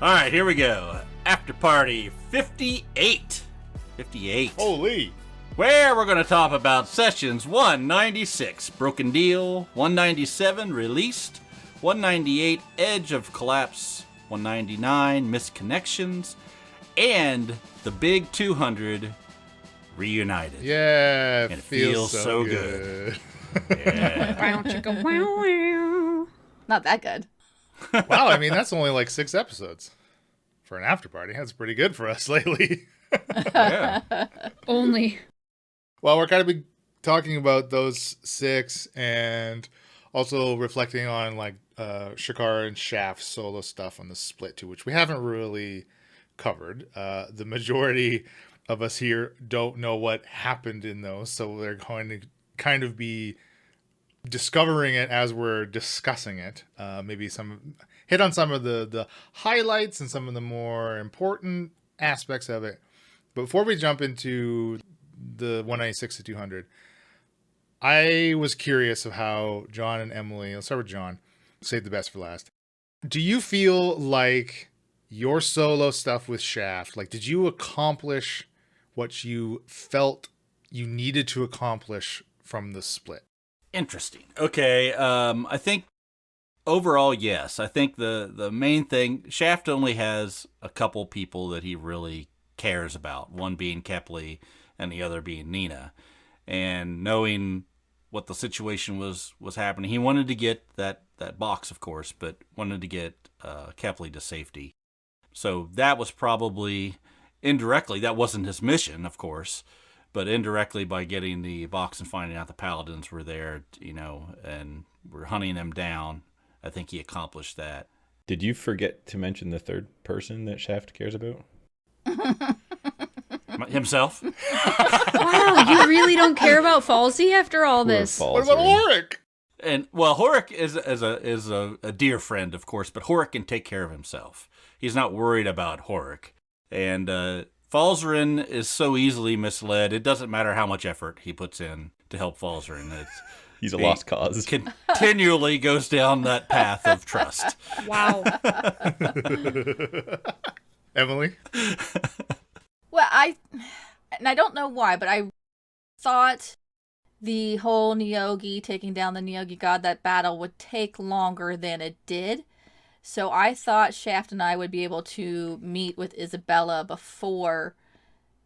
All right, here we go. After Party 58. 58. Holy. Where we're going to talk about sessions 196, Broken Deal, 197, Released, 198, Edge of Collapse, 199, Misconnections, and the big 200, Reunited. Yeah, And it feels so good. Yeah. Not that good. Wow, I mean, that's only like 6 episodes for an after party. That's pretty good for us lately. Yeah. Only. Well, we're going to be talking about those 6 and also reflecting on like Shakara and Shaft's solo stuff on the split too, which we haven't really covered. The majority of us here don't know what happened in those, so they're going to kind of be discovering it as we're discussing it. Maybe hit on some of the highlights and some of the more important aspects of it. But before we jump into the 196 to 200, I was curious of how John and Emily, let's start with John, save the best for last. Do you feel like your solo stuff with Shaft, like did you accomplish what you felt you needed to accomplish from the split? Interesting. Okay, I think overall, yes. I think the main thing, Shaft only has a couple people that he really cares about, one being Kepley and the other being Nina. And knowing what the situation was happening, he wanted to get that box, of course, but wanted to get Kepley to safety. So that was probably indirectly, that wasn't his mission, of course, but indirectly by getting the box and finding out the Paladins were there, and were hunting them down, I think he accomplished that. Did you forget to mention the third person that Shaft cares about? Himself? Wow, you really don't care about Falsey after all Poor this? Falsey. What about Horik? And well, Horik is a dear friend, of course, but Horik can take care of himself. He's not worried about Horik. And Falzarin is so easily misled. It doesn't matter how much effort he puts in to help Falzarin. He's a lost cause. Continually goes down that path of trust. Wow. Emily? Well, I don't know why, but I thought the whole Neogi taking down the Neogi god, that battle would take longer than it did. So I thought Shaft and I would be able to meet with Isabella before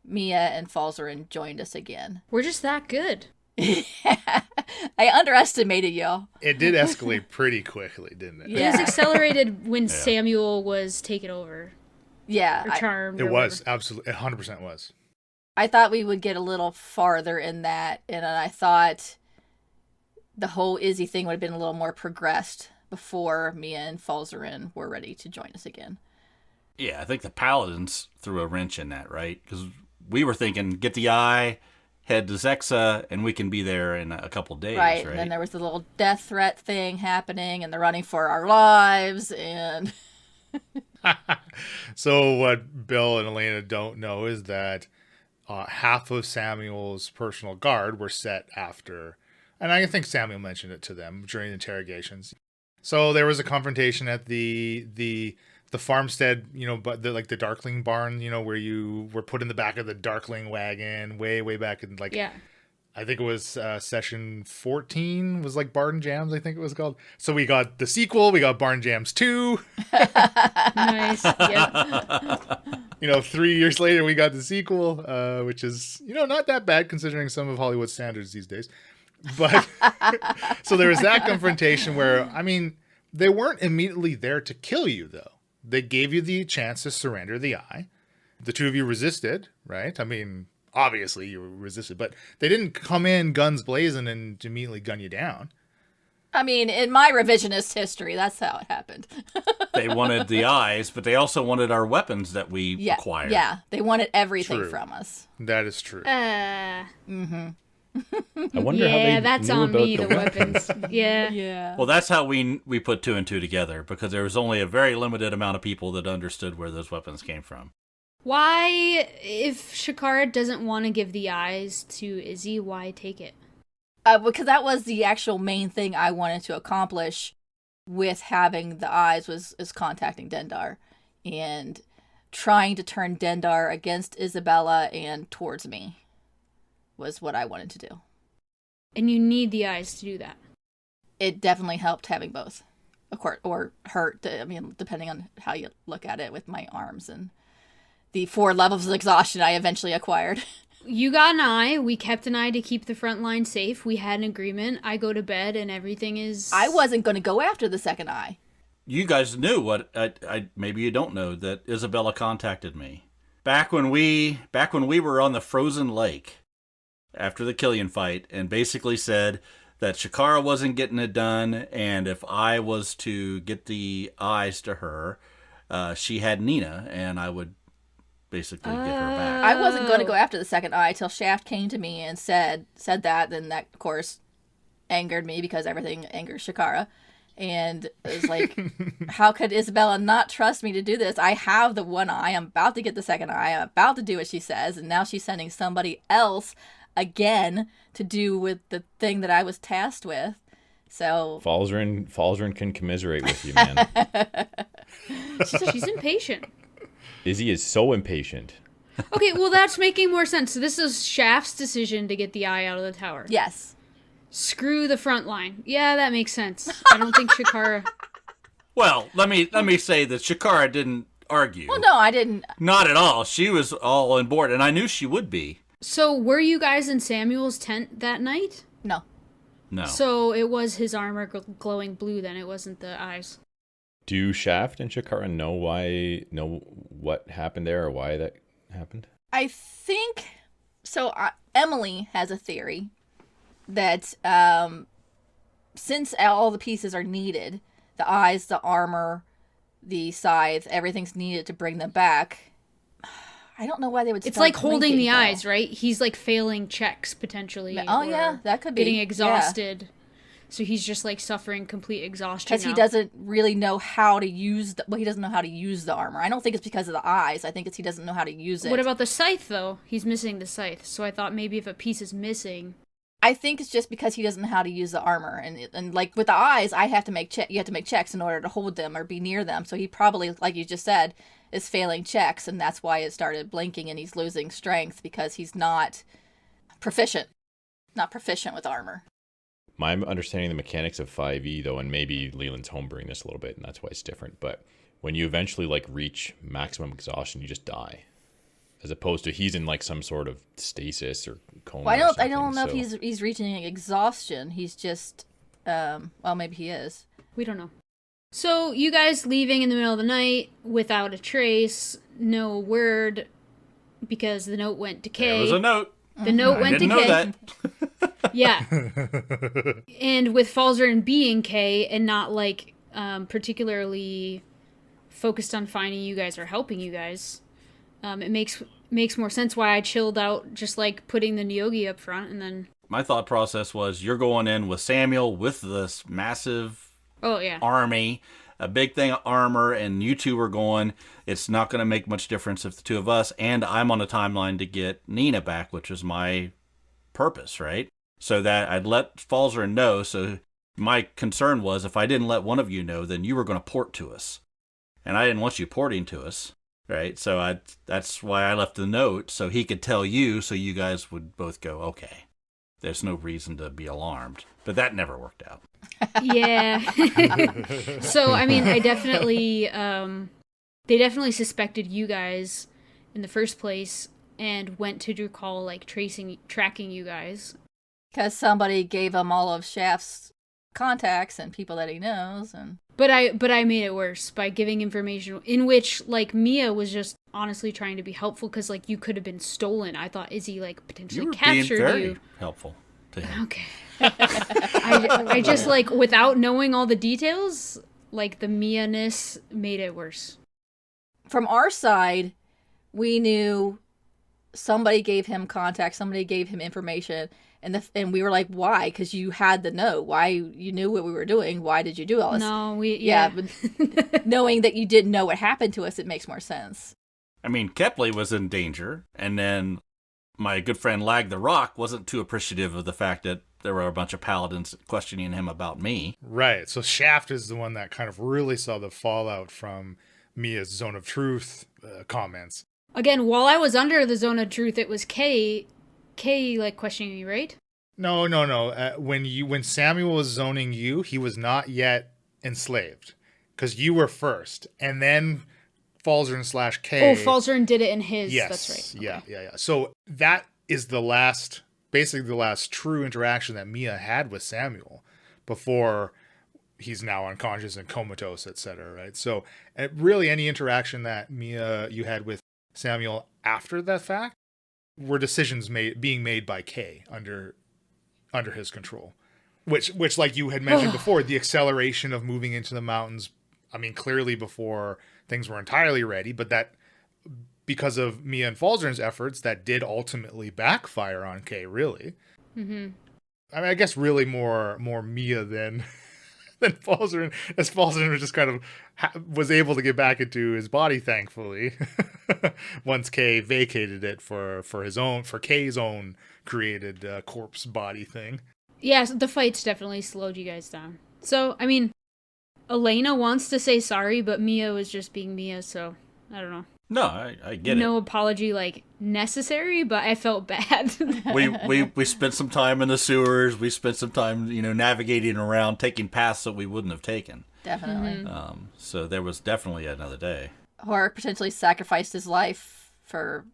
Mia and Falzarin joined us again. We're just that good. I underestimated y'all. It did escalate pretty quickly, didn't it? Yeah. It was accelerated when Samuel was taken over. Yeah. Or charmed. It or was, whatever. absolutely, 100% was. I thought we would get a little farther in that, and I thought the whole Izzy thing would have been a little more progressed before Mia and Falzarin were ready to join us again. Yeah, I think the Paladins threw a wrench in that, right? Because we were thinking, get the eye, head to Zexa, and we can be there in a couple days, right? And then there was the little death threat thing happening, and they're running for our lives, and... So what Bill and Elena don't know is that half of Samuel's personal guard were set after, and I think Samuel mentioned it to them during the interrogations. So there was a confrontation at the farmstead, but the Darkling barn, where you were put in the back of the Darkling wagon way back in I think it was session 14 was like Barn Jams, I think it was called. So we got the sequel, we got Barn Jams 2. Nice. Yep. 3 years later we got the sequel, which is, not that bad considering some of Hollywood standards these days. But so there was that confrontation where, they weren't immediately there to kill you though. They gave you the chance to surrender the eye. The two of you resisted, right? Obviously you resisted, but they didn't come in guns blazing and immediately gun you down. In my revisionist history, that's how it happened. They wanted the eyes, but they also wanted our weapons that we acquired. Yeah, they wanted everything True. from us. That is true. Mm-hmm. I wonder how they that's knew on about me, the weapons. Yeah. Yeah. Well, that's how we put 2 and 2 together, because there was only a very limited amount of people that understood where those weapons came from. Why, if Shakara doesn't want to give the eyes to Izzy, why take it? Because that was the actual main thing I wanted to accomplish with having the eyes was contacting Dendar. and trying to turn Dendar against Isabella and towards me was what I wanted to do. And you need the eyes to do that. It definitely helped having both, of course, or hurt. I mean, depending on how you look at it with my arms and the 4 levels of exhaustion I eventually acquired. You got an eye. We kept an eye to keep the front line safe. We had an agreement. I go to bed and everything is... I wasn't going to go after the second eye. You guys knew what I maybe you don't know that Isabella contacted me back when we were on the frozen lake after the Killian fight, and basically said that Shakara wasn't getting it done, and if I was to get the eyes to her, she had Nina, and I would basically get her back. I wasn't going to go after the second eye till Shaft came to me and said that. Then that, of course, angered me because everything angers Shakara. And it was like, how could Isabella not trust me to do this? I have the one eye. I'm about to get the second eye. I'm about to do what she says. And now she's sending somebody else again to do with the thing that I was tasked with. So Falzarin can commiserate with you, man. She's impatient. Izzy is so impatient. Okay, well, that's making more sense. So this is Shaft's decision to get the eye out of the tower. Yes. Screw the front line. Yeah, that makes sense. I don't think Shakara... Well, let me say that Shakara didn't argue. Well, no, I didn't. Not at all. She was all on board, and I knew she would be. So were you guys in Samuel's tent that night? No. No. So it was his armor glowing blue then, it wasn't the eyes. Do Shaft and Shakara know what happened there or why that happened? I think... So Emily has a theory that since all the pieces are needed, the eyes, the armor, the scythe, everything's needed to bring them back. I don't know why they would. It's start like holding blinking, the though. eyes, right? He's like failing checks potentially. Oh or yeah, that could be getting exhausted. So he's just like suffering complete exhaustion because he doesn't really know how to use. He doesn't know how to use the armor. I don't think it's because of the eyes. I think it's he doesn't know how to use it. What about the scythe though? He's missing the scythe. So I thought maybe if a piece is missing. I think it's just because he doesn't know how to use the armor, and like with the eyes, I have to make you have to make checks in order to hold them or be near them. So he probably, like you just said, is failing checks, and that's why it started blinking, and he's losing strength because he's not proficient with armor. My understanding of the mechanics of 5e though, and maybe Leland's homebrewing this a little bit, and that's why it's different. But when you eventually like reach maximum exhaustion, you just die. As opposed to he's in like some sort of stasis or coma. Well, I I don't know if he's reaching exhaustion. He's just, well, maybe he is. We don't know. So you guys leaving in the middle of the night without a trace, no word, because the note went to Kay. There was a note. The note went to Kay. I didn't know that. Yeah. And with Falzarin being Kay and not like particularly focused on finding you guys or helping you guys, it makes more sense why I chilled out, just like putting the Nyogi up front, and then... My thought process was you're going in with Samuel with this massive army, a big thing of armor, and you two are going. It's not going to make much difference if the two of us, and I'm on a timeline to get Nina back, which is my purpose, right? So that I'd let Falzarin know. So my concern was if I didn't let one of you know, then you were going to port to us. And I didn't want you porting to us. Right, so that's why I left the note, so he could tell you, so you guys would both go, okay, there's no reason to be alarmed. But that never worked out. Yeah. So, I mean, I definitely, they definitely suspected you guys in the first place and went to recall, like, tracking you guys. Because somebody gave him all of Shaft's contacts and people that he knows, and... But I made it worse by giving information in which, like, Mia was just honestly trying to be helpful because, like, you could have been stolen. I thought Izzy, like, potentially captured being very you. helpful to him. Okay. I just, like, without knowing all the details, like, the Mia-ness made it worse. From our side, we knew somebody gave him contact, somebody gave him information, and we were like, why? Because you had the note. Why? You knew what we were doing. Why did you do all this? No, but knowing that you didn't know what happened to us, it makes more sense. I mean, Kepley was in danger, and then my good friend Lag the Rock wasn't too appreciative of the fact that there were a bunch of paladins questioning him about me. Right. So Shaft is the one that kind of really saw the fallout from Mia's zone of truth comments. Again, while I was under the zone of truth, it was Kay like questioning me, right? No. When Samuel was zoning you, he was not yet enslaved because you were first, and then Falzern / Kay. Oh, Falzern did it in his. Yes, That's right. Okay. Yeah. So that is basically the last true interaction that Mia had with Samuel before he's now unconscious and comatose, etc. Right. So really, any interaction that you had with Samuel after that fact were decisions being made by Kay under his control, which like you had mentioned before, the acceleration of moving into the mountains. I mean, clearly before things were entirely ready, but that because of Mia and Falzern's efforts, that did ultimately backfire on Kay. Really, I mean, I guess really more Mia than Falzern, as Falzern was just kind of was able to get back into his body, thankfully, once Kay vacated it for Kay's own created corpse body thing. Yeah, so the fights definitely slowed you guys down. So, I mean, Elena wants to say sorry, but Mia was just being Mia, so I don't know. No, I get No apology, like, necessary, but I felt bad. We spent some time in the sewers. We spent some time, navigating around, taking paths that we wouldn't have taken. Definitely. So there was definitely another day. Or potentially sacrificed his life for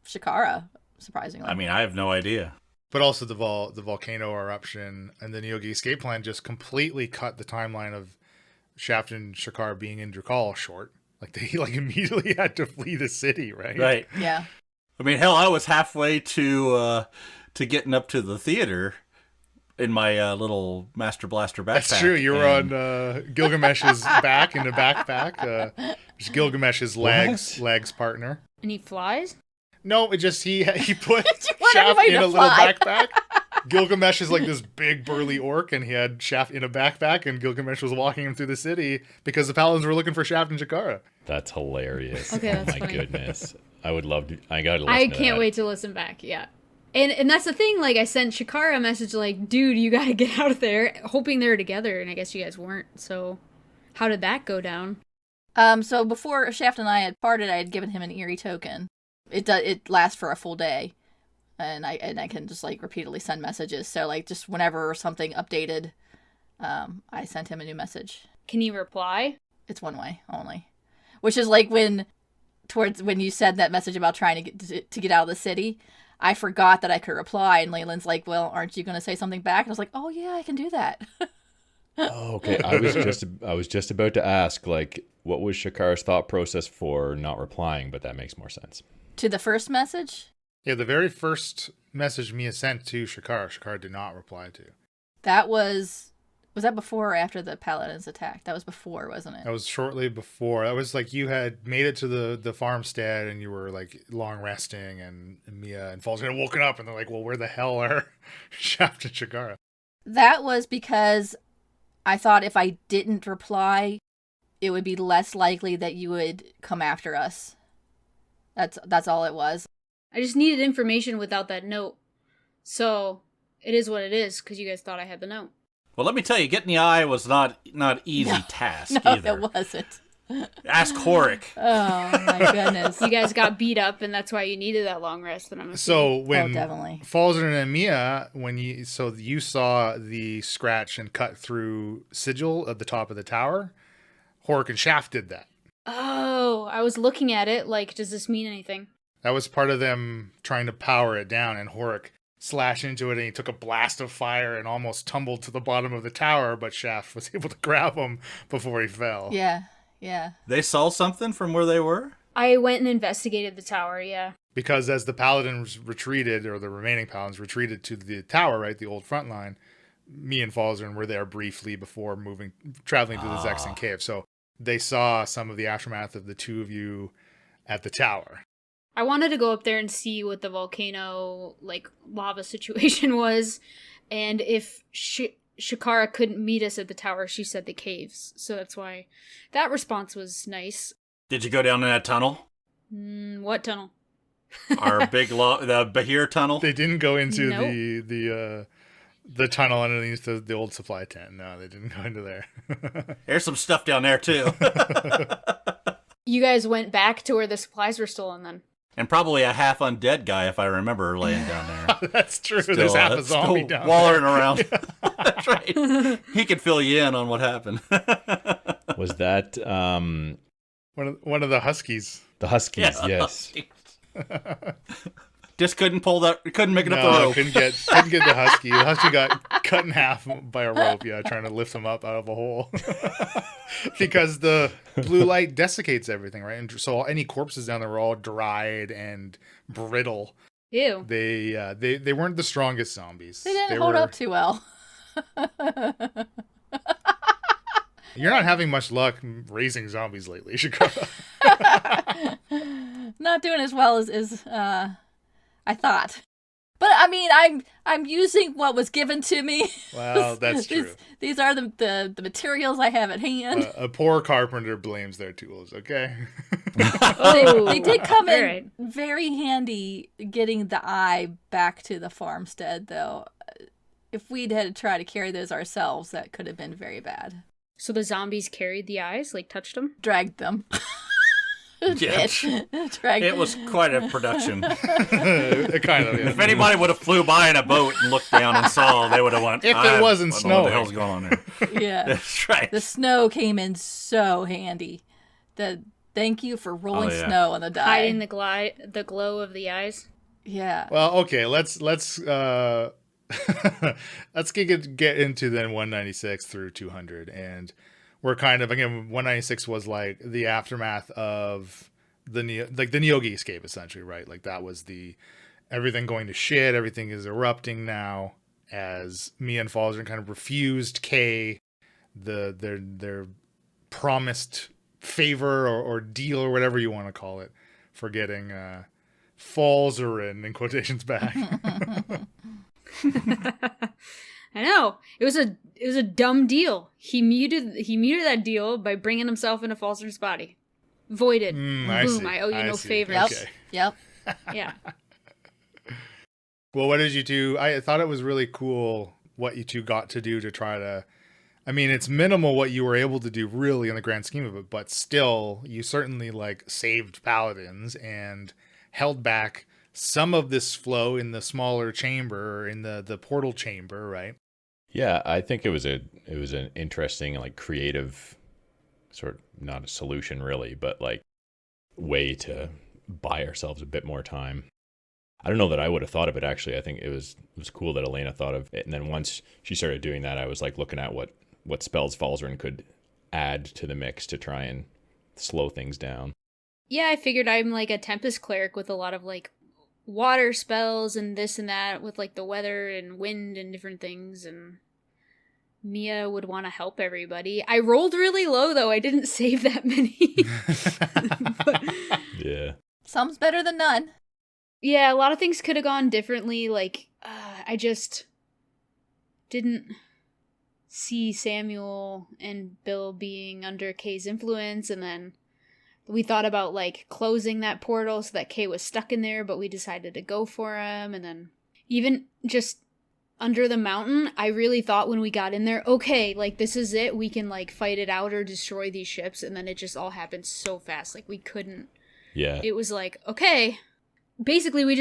Shikara, surprisingly. I mean, I have no idea. But also the volcano eruption and the Neogi escape plan just completely cut the timeline of Shaft and Shakar being in Drakal short. Like they immediately had to flee the city, right? Right. Yeah. I mean, hell, I was halfway to getting up to the theater in my little Master Blaster backpack. That's true. You were on Gilgamesh's back in the backpack. Gilgamesh's legs partner. And he flies? No, it just he put want Shaft everybody in to a little fly. backpack. Gilgamesh is like this big burly orc, and he had Shaft in a backpack, and Gilgamesh was walking him through the city because the paladins were looking for Shaft and Shakara. That's hilarious. Okay, that's oh my funny. goodness. I would love to. I gotta listen I to can't that. wait to listen back, yeah. And that's the thing, like, I sent Shakara a message like, dude, you gotta get out of there, hoping they were together, and I guess you guys weren't, so how did that go down? So before Shaft and I had parted, I had given him an eerie token. It lasts for a full day. And I can just like repeatedly send messages. So like just whenever something updated, I sent him a new message. Can you reply? It's one way only, which is like when you said that message about trying to get out of the city. I forgot that I could reply, and Leyland's like, "Well, aren't you going to say something back?" And I was like, "Oh yeah, I can do that." Oh, okay. I was just about to ask, like, what was Shakar's thought process for not replying, but that makes more sense. To the first message. Yeah, the very first message Mia sent to Shakar did not reply to. That was that before or after the paladins attack? That was before, wasn't it? That was shortly before. That was like you had made it to the farmstead and you were like long resting, and Mia and Falls had woken up and they're like, well, where the hell are Shaft and Shakara? That was because I thought if I didn't reply, it would be less likely that you would come after us. That's all it was. I just needed information without that note. So, it is what it is, because you guys thought I had the note. Well, let me tell you, getting the eye was not easy task No, either. it wasn't. Ask Horik. Oh my goodness. You guys got beat up, and that's why you needed that long rest. And I'm So when definitely. Falzern and Mia, you saw the scratch and cut through sigil at the top of the tower, Horik and Shaft did that. Oh, I was looking at it like, does this mean anything? That was part of them trying to power it down, and Horik slashed into it, and he took a blast of fire and almost tumbled to the bottom of the tower, but Shaft was able to grab him before he fell. Yeah. They saw something from where they were? I went and investigated the tower, yeah. Because as the paladins retreated, or the remaining paladins retreated to the tower, right, the old front line, me and Falzern were there briefly before traveling to the Zexan cave. So they saw some of the aftermath of the two of you at the tower. I wanted to go up there and see what the volcano, like, lava situation was, and if Shakara couldn't meet us at the tower, she said the caves. So that's why that response was nice. Did you go down in that tunnel? What tunnel? Our the Bahir tunnel? They didn't go into Nope. the tunnel underneath the old supply tent. No, they didn't go into there. There's some stuff down there, too. You guys went back to where the supplies were stolen then. And probably a half undead guy, if I remember, laying down there. That's true. Still, There's half a zombie down wallering there. around. That's right. He could fill you in on what happened. Was that One of the huskies. the Huskies? Yeah. Yes. Just couldn't make it up the No, rope. couldn't get the husky. The husky got cut in half by a rope. Yeah, trying to lift him up out of a hole. Because the blue light desiccates everything, right? And so any corpses down there were all dried and brittle. Ew. They weren't the strongest zombies. They didn't hold up too well. You're not having much luck raising zombies lately, Chicago. Not doing as well as I thought. But I mean, I'm using what was given to me. Well, that's true. These are the materials I have at hand. A poor carpenter blames their tools. Okay. They did come in Alright. very handy getting the eye back to the farmstead, though. If we'd had to try to carry those ourselves, that could have been very bad. So the zombies carried the eyes, like touched them? Dragged them. Yeah. Dragged It was quite a production. Kind of. If anybody would have flew by in a boat and looked down and saw, they would have went. If it wasn't I don't know what the snowing. hell's going on there? Yeah. That's right. The snow came in so handy. Thank you for rolling Oh, yeah. snow on the die. Hiding the glow of the eyes? Yeah. Well, okay. Let's let's get into then 196 through 200, and we're kind of, again, 196 was like the aftermath of the Neogi escape, essentially, right? Like that was the everything going to shit, everything is erupting now, as Mia and Falzern kind of refused Kay their promised favor or deal or whatever you want to call it for getting Falzern in quotations back. I know. It was a dumb deal. He muted that deal by bringing himself into Falzern's body. Voided. I Boom. see. I owe you no see. favors. Yep. Okay. Yep. Yeah. Well, what did you do? I thought it was really cool what you two got to do to try to. I mean, it's minimal what you were able to do, really, in the grand scheme of it, but still, you certainly like saved paladins and held back some of this flow in the smaller chamber, in the portal chamber, right? Yeah, I think it was an interesting, like, creative sort of, not a solution really, but like way to buy ourselves a bit more time. I don't know that I would have thought of it, actually. I think it was cool that Elena thought of it. And then once she started doing that, I was like looking at what spells Falzern could add to the mix to try and slow things down. Yeah, I figured I'm like a Tempest cleric with a lot of like water spells and this and that with like the weather and wind and different things, and Mia would want to help everybody. I rolled really low though. I didn't save that many. But, Yeah. Some's better than none. yeah, a lot of things could have gone differently. Like, I just didn't see Samuel and Bill being under Kay's influence, and then we thought about like closing that portal so that Kay was stuck in there, but we decided to go for him. And then even just under the mountain, I really thought when we got in there, okay, like this is it, we can like fight it out or destroy these ships. And then it just all happened so fast, like we couldn't. Yeah. It was like, okay, basically we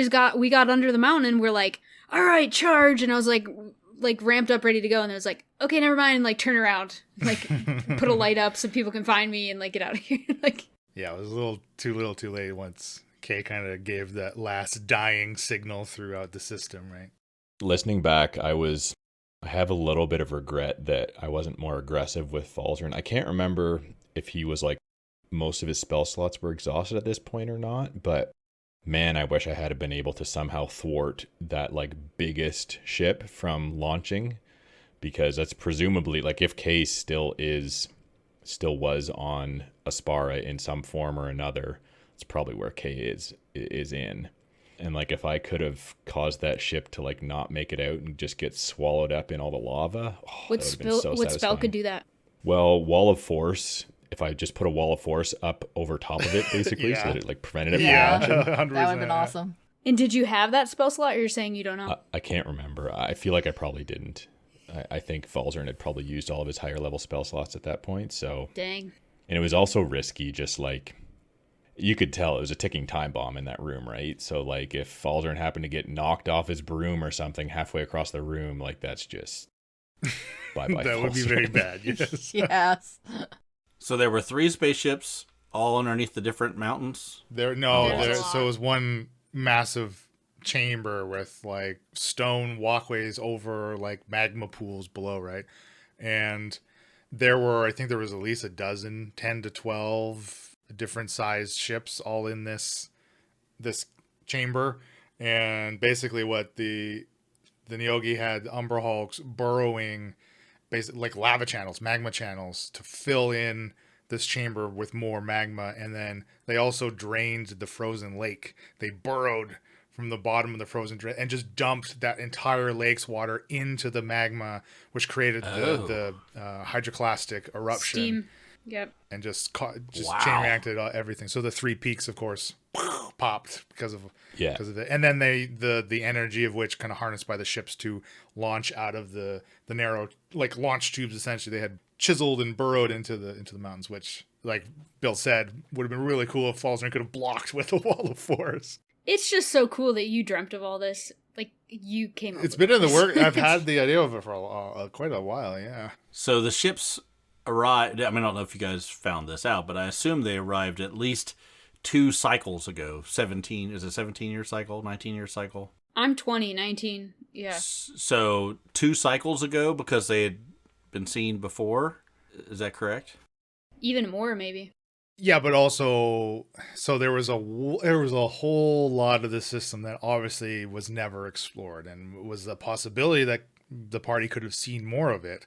got under the mountain and we're like, all right, charge. And I was like ramped up, ready to go. And it was like, okay, never mind. And like turn around, like put a light up so people can find me and like get out of here. Like, Yeah, it was a little too late once Kay kind of gave that last dying signal throughout the system, right? Listening back, I have a little bit of regret that I wasn't more aggressive with Falzern. I can't remember if he was like, most of his spell slots were exhausted at this point or not, but man, I wish I had been able to somehow thwart that like biggest ship from launching, because that's presumably like if Kay still was on Aspara in some form or another, it's probably where Kay is in. And like if I could have caused that ship to like not make it out and just get swallowed up in all the lava, what spell could do that? Well, Wall of Force. If I just put a Wall of Force up over top of it, basically, so that it like prevented it from Yeah. launching. 100%. That would have been awesome. And did you have that spell slot, or you're saying you don't know? I can't remember. I feel like I probably didn't. I think Falzern had probably used all of his higher level spell slots at that point. So, Dang. and it was also risky, just like You could tell it was a ticking time bomb in that room, right? So, like, if Falzarin happened to get knocked off his broom or something halfway across the room, like, that's just bye-bye. That would be very bad, yes. Yes. So there were 3 spaceships all underneath the different mountains. So it was one massive chamber with like stone walkways over like magma pools below, right? And I think there was at least 10 to 12 different sized ships all in this chamber. And basically what the Neogi had Umber Hulks burrowing basically like lava channels, magma channels to fill in this chamber with more magma. And then they also drained the frozen lake. They burrowed from the bottom of the frozen drain and just dumped that entire lake's water into the magma, which created the hydroclastic eruption. Steam. Yep. And just chain reacted everything. So the 3 peaks, of course, popped because of it. And then the energy of which kind of harnessed by the ships to launch out of the narrow like launch tubes. Essentially, they had chiseled and burrowed into the mountains, which, like Bill said, would have been really cool if Falzarin could have blocked with a wall of force. It's just so cool that you dreamt of all this. Like, you came up It's with been in the work. I've had the idea of it for quite a while, yeah. So the ships arrived. I mean, I don't know if you guys found this out, but I assume they arrived at least 2 cycles ago. 17, is it 17-year cycle, 19-year cycle? I'm 20, 19, yeah. So 2 cycles ago because they had been seen before. Is that correct? Even more, maybe. Yeah, but also, so there was a whole lot of the system that obviously was never explored, and was a possibility that the party could have seen more of it.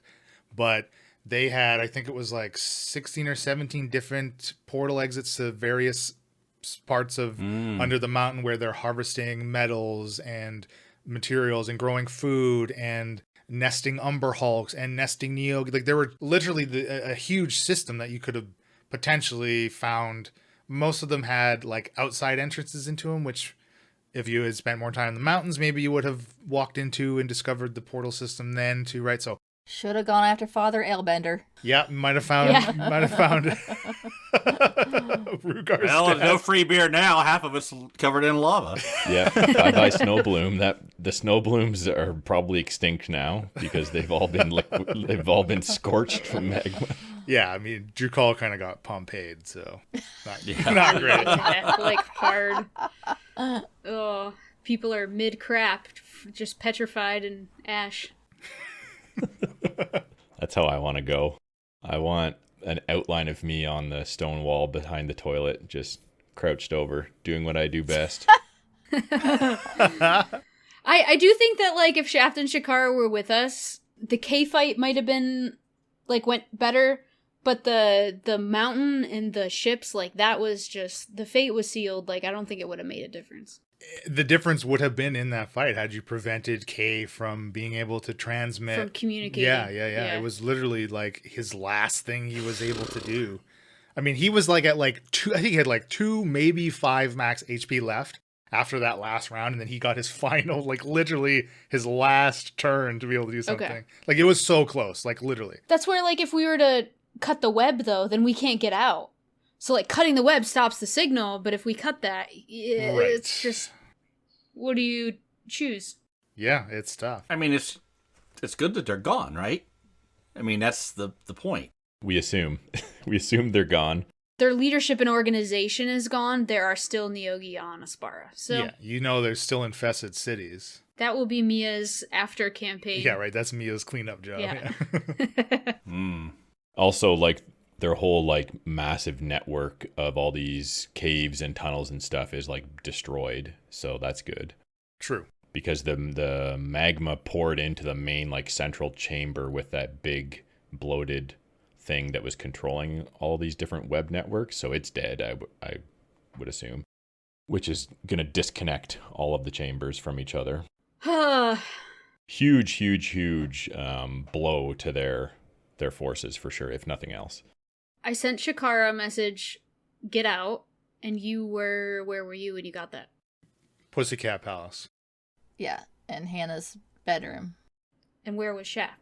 But they had, I think it was like 16 or 17 different portal exits to various parts of under the mountain where they're harvesting metals and materials and growing food and nesting Umber Hulks and nesting Neo. Like, there were literally a huge system that you could have potentially found. Most of them had like outside entrances into them, which if you had spent more time in the mountains, maybe you would have walked into and discovered the portal system then too, right? So should have gone after Father Ailbender. yeah, might have found Rugar's Well, no free beer now. Half of it's covered in lava. Yeah, bye-bye Snow Bloom. The Snow Blooms are probably extinct now because they've all been scorched from magma. Yeah, I mean, Drukal kind of got Pompeyed, so not great. Yeah, like hard. Oh, people are mid-crap, just petrified in ash. That's how I want to go. I want an outline of me on the stone wall behind the toilet, just crouched over, doing what I do best. I do think that, like, if Shaft and Shakara were with us, the K fight might have been, like, went better, but the mountain and the ships, like, that was just, the fate was sealed. Like, I don't think it would have made a difference. The difference would have been in that fight had you prevented Kay from being able to transmit. From communicating. Yeah. It was literally like his last thing he was able to do. I mean, he was like at like 2, I think he had like 2, maybe 5 max HP left after that last round. And then he got his final, like literally his last turn to be able to do something. Okay. Like it was so close, like literally. That's where, like, if we were to cut the web though, then we can't get out. So, like, cutting the web stops the signal, but if we cut that, it's just, what do you choose? Yeah, it's tough. I mean, it's good that they're gone, right? I mean, that's the point. We assume they're gone. Their leadership and organization is gone. There are still Neogi on Aspara. So yeah, there's still infested cities. That will be Mia's after campaign. Yeah, right. That's Mia's cleanup job. Yeah. Also, like, their whole, like, massive network of all these caves and tunnels and stuff is, like, destroyed. So that's good. True. Because the magma poured into the main, like, central chamber with that big bloated thing that was controlling all these different web networks. So it's dead, I would assume. Which is going to disconnect all of the chambers from each other. Huge blow to their forces, for sure, if nothing else. I sent Shakara a message, get out, and where were you when you got that? Pussycat Palace. Yeah, and Hannah's bedroom. And where was Shaft?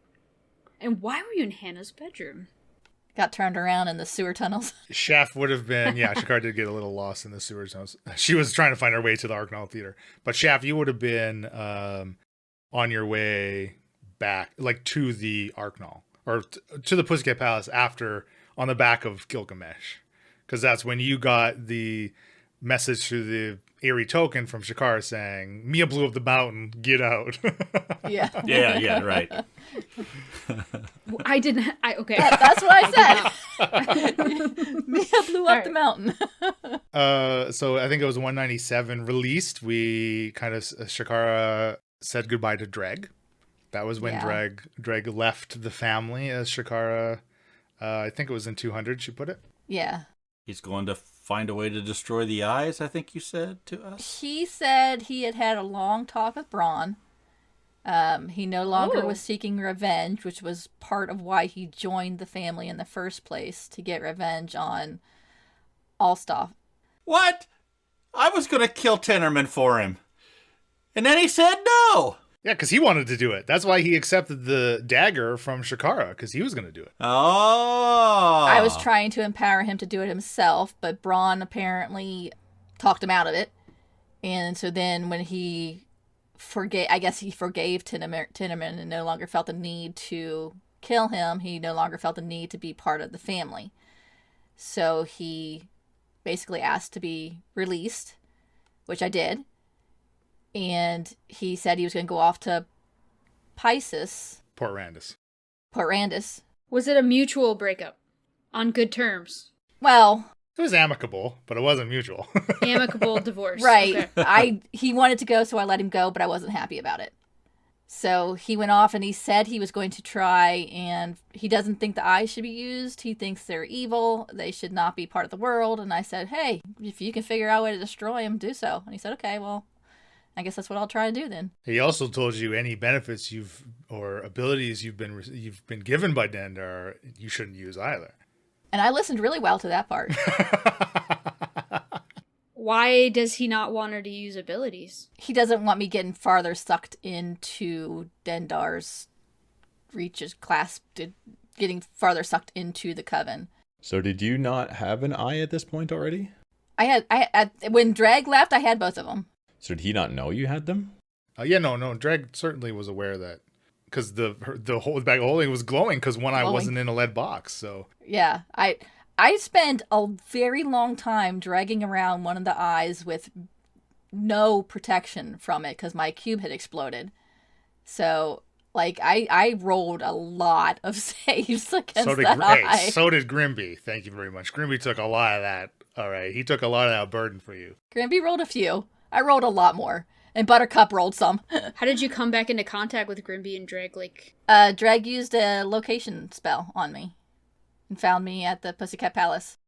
And why were you in Hannah's bedroom? got turned around in the sewer tunnels. Shaft would have been, yeah, Shakara did get a little lost in the sewer tunnels. She was trying to find her way to the Arcanal Theater. But Shaft, you would have been on your way back, like to the Arcanal, or to the Pussycat Palace after, on the back of Gilgamesh. Because that's when you got the message through the Eerie token from Shakara saying, Mia blew up the mountain, get out. Yeah. Yeah, right. I didn't. Okay. That's what I said. Mia blew up the mountain. So I think it was 197 released. We kind of, Shakara said goodbye to Dreg. That was when Dreg left the family as Shakara. I think it was in 200 she put it. Yeah. He's going to find a way to destroy the eyes, I think you said to us. He said he had had a long talk with Braun. He no longer was seeking revenge, which was part of why he joined the family in the first place, to get revenge on Alstoff. What? I was going to kill Tennerman for him. And then he said no. Yeah, because he wanted to do it. That's why he accepted the dagger from Shakara, because he was going to do it. Oh. I was trying to empower him to do it himself, but Braun apparently talked him out of it. And so then when he forgave Tinnerman and no longer felt the need to kill him, he no longer felt the need to be part of the family. So he basically asked to be released, which I did. And he said he was going to go off to Pisces. Port Randus. Was it a mutual breakup? On good terms? Well, it was amicable, but it wasn't mutual. Amicable divorce. Right. Okay. He wanted to go, so I let him go, but I wasn't happy about it. So he went off and he said he was going to try, and he doesn't think the eyes should be used. He thinks they're evil. They should not be part of the world. And I said, hey, if you can figure out a way to destroy them, do so. And he said, okay, well, I guess that's what I'll try to do then. He also told you any benefits or abilities you've been given by Dendar, you shouldn't use either. And I listened really well to that part. Why does he not want her to use abilities? He doesn't want me getting farther sucked into Dendar's reaches, getting farther sucked into the coven. So did you not have an eye at this point already? When Dreg left, I had both of them. So did he not know you had them? No. Dreg certainly was aware that, because the whole bag of holding was glowing because one eye wasn't in a lead box. So yeah, I spent a very long time dragging around one of the eyes with no protection from it because my cube had exploded. So like I rolled a lot of saves against that eye. So did Grimby. Thank you very much. Grimby took a lot of that. All right, he took a lot of that burden for you. Grimby rolled a few. I rolled a lot more. And Buttercup rolled some. How did you come back into contact with Grimby and Dreg? Dreg used a location spell on me and found me at the Pussycat Palace.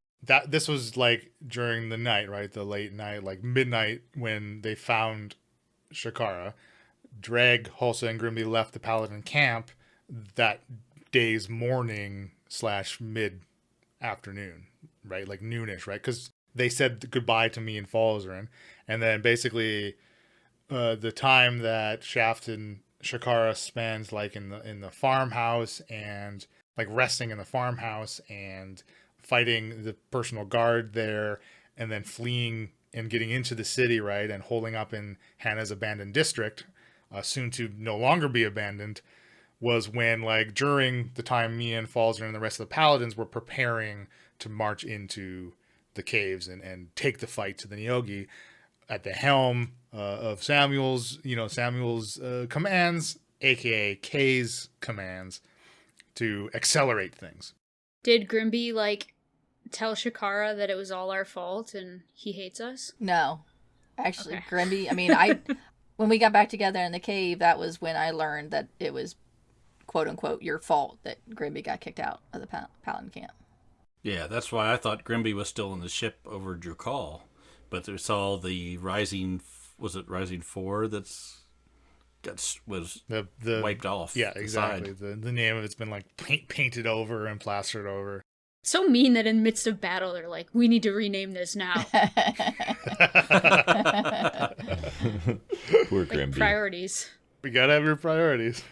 This was like during the night, right? The late night, like midnight, when they found Shakara. Dreg, Hulsa, and Grimby left the Paladin camp that day's morning / mid-afternoon, right? Like noonish, right? Because they said goodbye to me and Falzarin. And then basically the time that Shaft and Shakara spends like in the farmhouse and like resting in the farmhouse and fighting the personal guard there and then fleeing and getting into the city, right? And holding up in Hannah's abandoned district, soon to no longer be abandoned, was when like during the time me and Falzarin and the rest of the Paladins were preparing to march into the caves and take the fight to the Nyogi at the helm of Samuel's commands, aka Kay's commands, to accelerate things. Did Grimby tell Shakara that it was all our fault and he hates us? No, actually, okay. Grimby. When we got back together in the cave, that was when I learned that it was quote unquote your fault that Grimby got kicked out of the Paladin camp. Yeah, that's why I thought Grimby was still in the ship over Drakal. But there's all the Rising 4 was wiped off. Yeah, exactly. The name of it's been painted over and plastered over. So mean that in the midst of battle they're like, we need to rename this now. Poor Grimby. Priorities. We gotta have your priorities.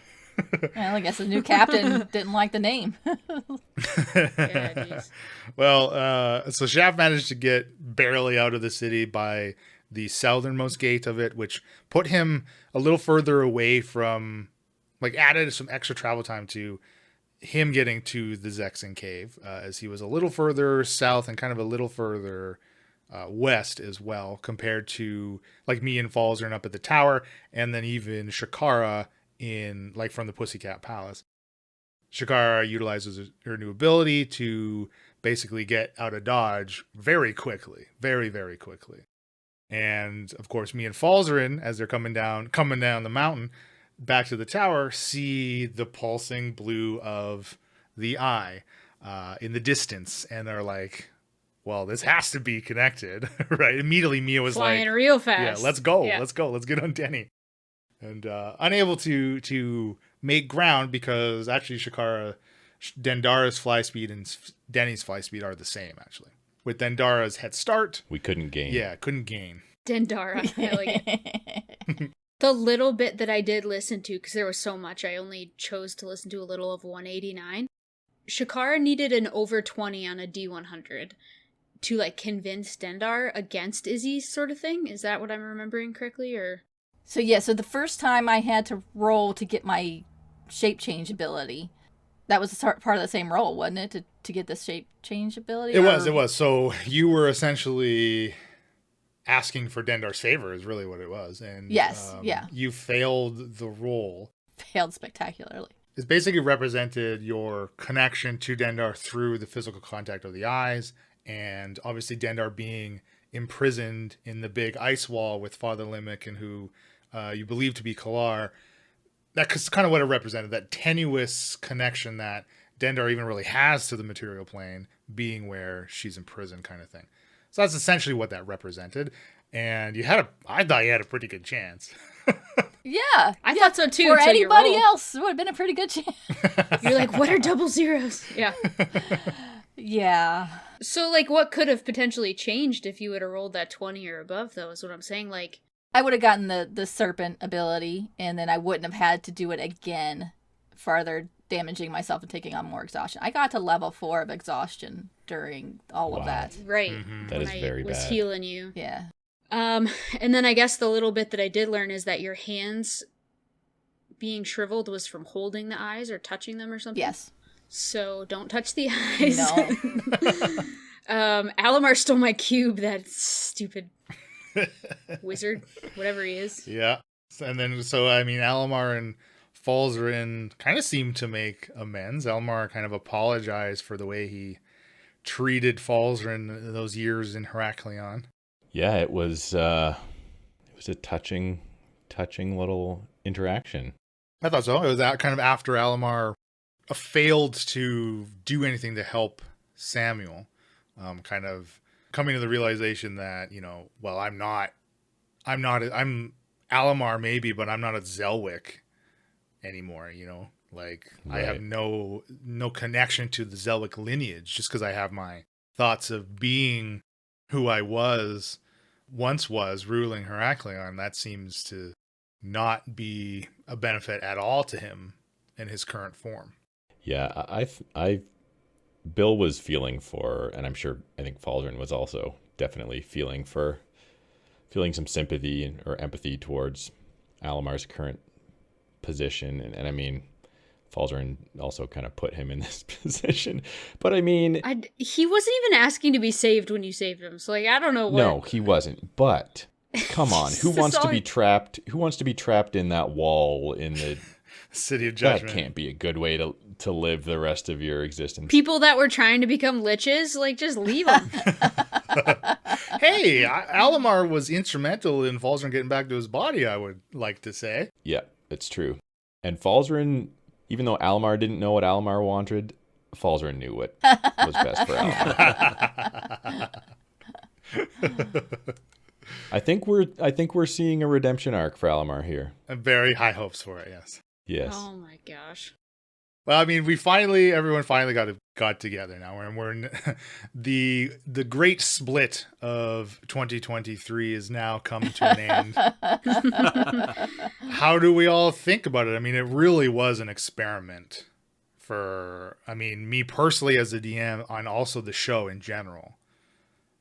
Well, I guess the new captain didn't like the name. Yeah, geez. Well, so Shaft managed to get barely out of the city by the southernmost gate of it, which put him a little further away from, like, added some extra travel time to him getting to the Zexan cave, as he was a little further south and kind of a little further west as well, compared to like me and Falzern up at the tower, and then even Shakara in like from the Pussycat Palace. Shakara utilizes her new ability to basically get out of dodge very quickly, very, very quickly. And of course, me and Falzarin, as they're coming down the mountain back to the tower, see the pulsing blue of the eye in the distance, and are like, well, this has to be connected, right? Immediately, Mia was Flying like, real fast. yeah, let's go, Yeah. let's get on Denny. And unable to make ground because actually Dendara's fly speed and Denny's fly speed are the same, actually. With Dendara's head start, We couldn't gain. yeah, couldn't gain. Dendara. I like it. The little bit that I did listen to, because there was so much, I only chose to listen to a little of 189. Shakara needed an over 20 on a D100 to like convince Dendar against Izzy, sort of thing. Is that what I'm remembering correctly? Or So the first time I had to roll to get my shape change ability, that was part of the same roll, wasn't it? To get the shape change ability? It was. So you were essentially asking for Dendar's favor is really what it was. And Yes, yeah. You failed the roll. Failed spectacularly. It's basically represented your connection to Dendar through the physical contact of the eyes, and obviously Dendar being imprisoned in the big ice wall with Father Limerick and who you believe to be Kalar. That's kind of what it represented, that tenuous connection that Dendar even really has to the material plane, being where she's imprisoned kind of thing. So that's essentially what that represented. And I thought you had a pretty good chance. Yeah. I thought so too. For till you anybody roll. else, it would have been a pretty good chance. You're like, what are double zeros? Yeah. Yeah. So, like, what could have potentially changed if you would have rolled that 20 or above, though, is what I'm saying. Like, I would have gotten the serpent ability, and then I wouldn't have had to do it again, farther damaging myself and taking on more exhaustion. I got to level 4 of exhaustion during all of Wow. that. right. That is when very I was bad. healing you. Yeah. And then I guess the little bit that I did learn is that your hands being shriveled was from holding the eyes or touching them or something. Yes. So don't touch the eyes. No. Alamar stole my cube, that stupid wizard, whatever he is. Yeah. And then, Alamar and Falzarin kind of seemed to make amends. Alamar kind of apologized for the way he treated Falzarin those years in Heraklion. Yeah, it was a touching little interaction. I thought so. It was that kind of after Alamar failed to do anything to help Samuel, kind of coming to the realization that, well, I'm Alamar maybe, but I'm not a Zelwick anymore, like I have Right. no connection to the Zelwick lineage just because I have my thoughts of being who I once was ruling Heraklion. That seems to not be a benefit at all to him in his current form. Yeah, Bill was feeling for, and I think Falzarin was also definitely feeling some sympathy or empathy towards Alamar's current position, and I mean, Falzarin also kind of put him in this position. But I mean, He wasn't even asking to be saved when you saved him. So, like, I don't know what. no, he wasn't. But come on, who This wants is to all- be trapped? Who wants to be trapped in that wall in the? City of That Judgment. can't be a good way to live the rest of your existence. People that were trying to become liches, like, just leave them. Hey, Alamar was instrumental in Falzarin getting back to his body, I would like to say. Yeah, it's true. And Falzarin, even though Almar didn't know what Almar wanted, Falzarin knew what was best for Almar. I think we're seeing a redemption arc for Almar here. Very high hopes for it, yes. Yes. Oh my gosh. Well, I mean, everyone finally got together now, and we're in the great split of 2023 is now come to an end. How do we all think about it? I mean, it really was an experiment for, I mean, me personally as a DM, and also the show in general,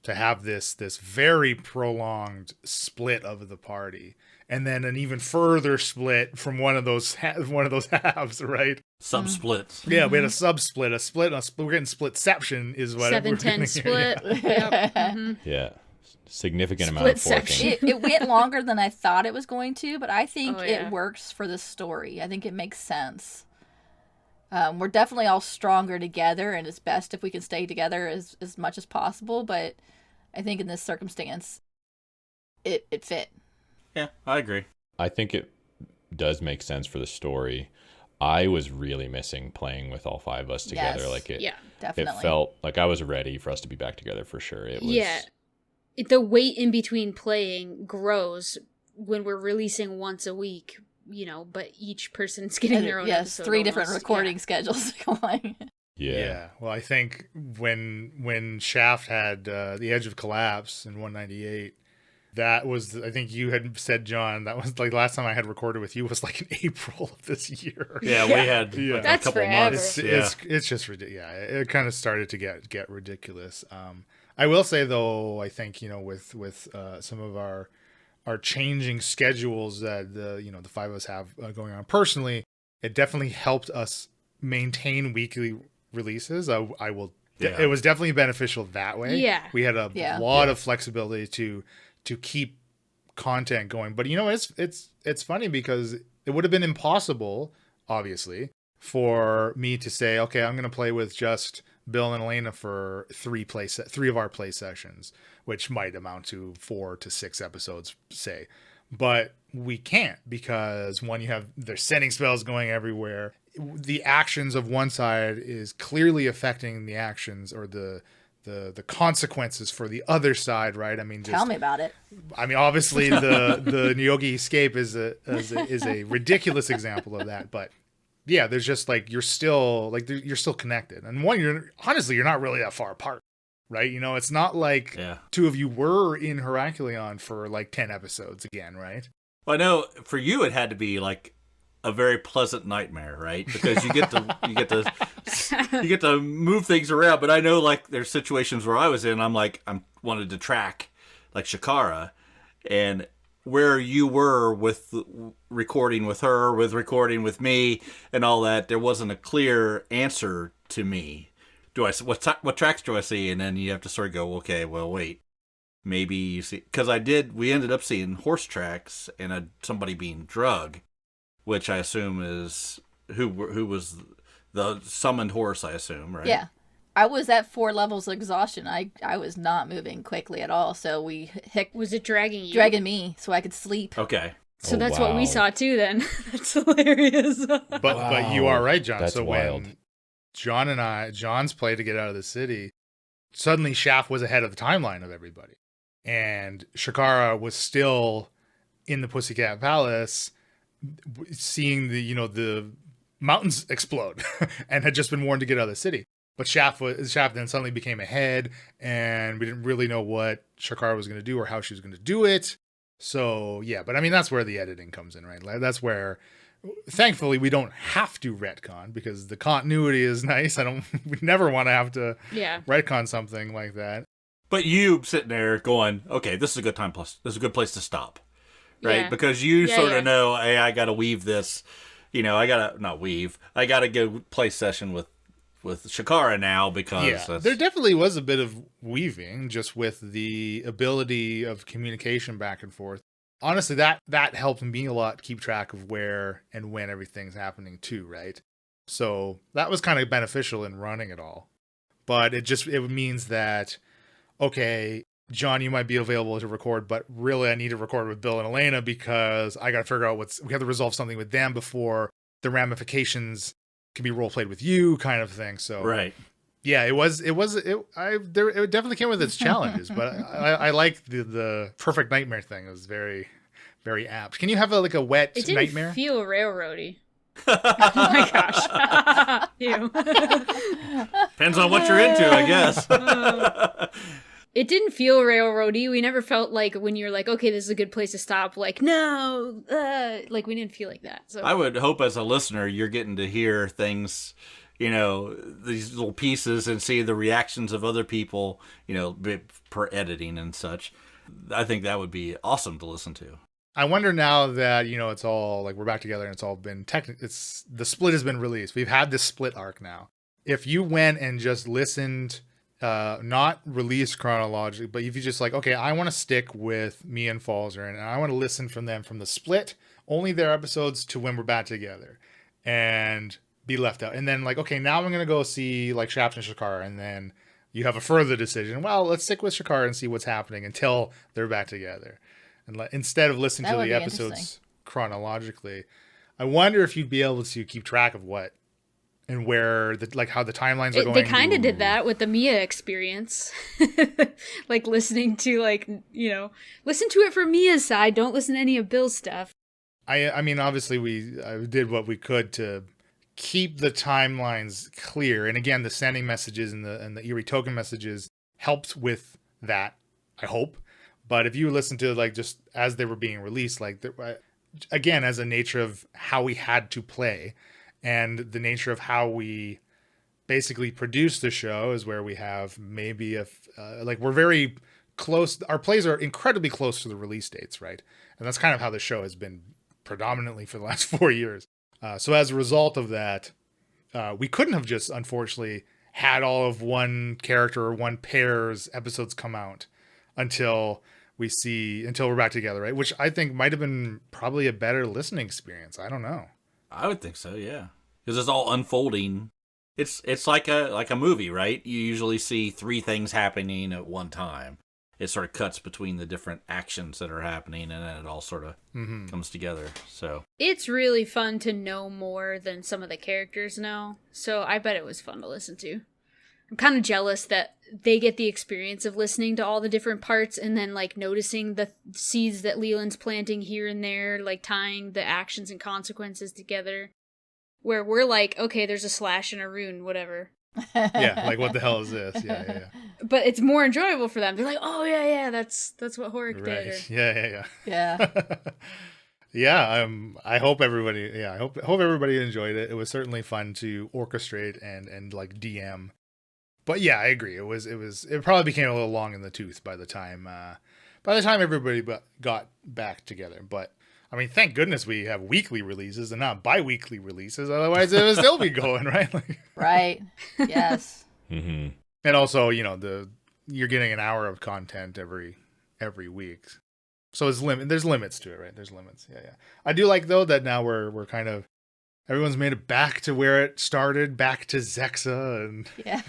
to have this very prolonged split of the party, and then an even further split from one of those halves, right? Sub-splits. Yeah, we had a sub-split, we're getting splitception is what 7-10 split. Yeah. Yep. Yeah. Significant amount of forking. It went longer than I thought it was going to, but I think yeah. it works for the story. I think it makes sense. We're definitely all stronger together, and it's best if we can stay together as much as possible, but I think in this circumstance, it fit. Yeah, I agree. I think it does make sense for the story. I was really missing playing with all 5 of us together. Yes. Like Yeah, definitely. It felt like I was ready for us to be back together for sure. It was. Yeah. The wait in between playing grows when we're releasing once a week, but each person's getting their own episode. 3 different almost. recording schedules going. Yeah. Well, I think when Shaft had The Edge of Collapse in 198, that was, I think you had said, John, that was like last time I had recorded with you was like in April of this year. Yeah, we had Yeah. like That's a couple forever. months. It's just ridiculous. Yeah, it kind of started to get ridiculous. I will say though, I think with some of our changing schedules that the 5 of us have going on personally, it definitely helped us maintain weekly releases. I will. Yeah. It was definitely beneficial that way. Yeah. We had a Yeah. lot of flexibility to keep content going. But it's funny because it would have been impossible, obviously, for me to say, okay, I'm going to play with just Bill and Elena for 3 of our play sessions, which might amount to 4 to 6 episodes, say. But we can't, because one, you have their setting spells going everywhere. The actions of one side is clearly affecting the actions or the consequences for the other side, right? I mean, Tell me about it. I mean, obviously the Nyogi escape is a ridiculous example of that, but yeah, there's just like you're still connected, and one, you're not really that far apart, right? It's not like 2 of you were in Heracleon for like 10 episodes again, right? Well, I know for you it had to be like a very pleasant nightmare, right? Because you get to move things around. But I know like there's situations where I was in, I wanted to track like Shakara, and where you were with recording with her, with recording with me, and all that, there wasn't a clear answer to me. What tracks do I see? And then you have to sort of go, okay, well, wait, maybe you see, because we ended up seeing horse tracks and somebody being drugged, which I assume is who was the summoned horse, I assume, right? Yeah. I was at 4 levels of exhaustion. I was not moving quickly at all. So Was it dragging you? dragging me so I could sleep. Okay. So Oh, that's what wow. we saw too then. That's hilarious. But you are right, John. That's so wild. when John's play to get out of the city, suddenly Shaft was ahead of the timeline of everybody, and Shakara was still in the Pussycat Palace, seeing the mountains explode, and had just been warned to get out of the city. But Shaft then suddenly became ahead, and we didn't really know what Shakara was going to do or how she was going to do it. So yeah, but I mean that's where the editing comes in, right? That's where, thankfully, we don't have to retcon because the continuity is nice. We never want to have to retcon something like that. But you sitting there going, okay, this is a good time. Plus, this is a good place to stop, right? Yeah. Because you Yeah, sort yeah. of know, hey, I got to weave this. I got to go play session with Shakara now because there definitely was a bit of weaving just with the ability of communication back and forth. Honestly, that helped me a lot keep track of where and when everything's happening too, right? So that was kind of beneficial in running it all. But it means that, okay, John, you might be available to record, but really I need to record with Bill and Elena because I got to figure out we have to resolve something with them before the ramifications can be role played with you, kind of thing. So right. Yeah, it definitely came with its challenges, but I like the perfect nightmare thing. It was very, very apt. Can you have a wet It didn't nightmare? feel railroady. Oh my gosh. Ew. Depends on what you're into, I guess. It didn't feel railroady. We never felt like when you're like, okay, this is a good place to stop. Like, no, like we didn't feel like that. So I would hope as a listener you're getting to hear things, these little pieces and see the reactions of other people, per editing and such. I think that would be awesome to listen to. I wonder now that, it's all like we're back together and it's all been the split has been released. We've had this split arc now. If you went and just listened, not released chronologically, but if you just like, okay, I want to stick with me and Falzer and I want to listen from them from the split, only their episodes to when we're back together and be left out. And then like, okay, now I'm going to go see like Shaft and Shakar. And then you have a further decision. Well, let's stick with Shakar and see what's happening until they're back together. And instead of listening to the episodes chronologically, I wonder if you'd be able to keep track of what and where how the timelines are going. They kind of did that with the Mia experience, like listening to listen to it from Mia's side. Don't listen to any of Bill's stuff. I mean, obviously I did what we could to keep the timelines clear, and again, the sending messages and the eerie token messages helped with that. I hope. But if you listen to just as they were being released, again, as a nature of how we had to play and the nature of how we basically produce the show is where we have maybe we're very close. Our plays are incredibly close to the release dates, right? And that's kind of how the show has been predominantly for the last 4 years. So as a result of that, we couldn't have just unfortunately had all of one character or one pair's episodes come out until we're back together, right? Which I think might have been probably a better listening experience. I don't know. I would think so, yeah. Because it's all unfolding. It's like a movie, right? You usually see 3 things happening at one time. It sort of cuts between the different actions that are happening, and then it all sort of comes together. So it's really fun to know more than some of the characters know. So I bet it was fun to listen to. I'm kind of jealous that they get the experience of listening to all the different parts and then noticing the seeds that Leland's planting here and there, tying the actions and consequences together. Where we're like, okay, there's a slash and a rune, whatever. Yeah, what the hell is this? Yeah. But it's more enjoyable for them. They're like, oh yeah, that's what Horik did. Right. Yeah. Yeah. Yeah, I hope everybody. Yeah, I hope everybody enjoyed it. It was certainly fun to orchestrate and DM. But yeah, I agree. It probably became a little long in the tooth by the time everybody got back together. But I mean, thank goodness we have weekly releases and not bi-weekly releases. Otherwise, it would still be going, right? Right. Yes. Mm-hmm. And also, you're getting an hour of content every week. So there's limits to it, right? There's limits. Yeah. I do like though that now we're kind of everyone's made it back to where it started, back to Zexa, and Yeah.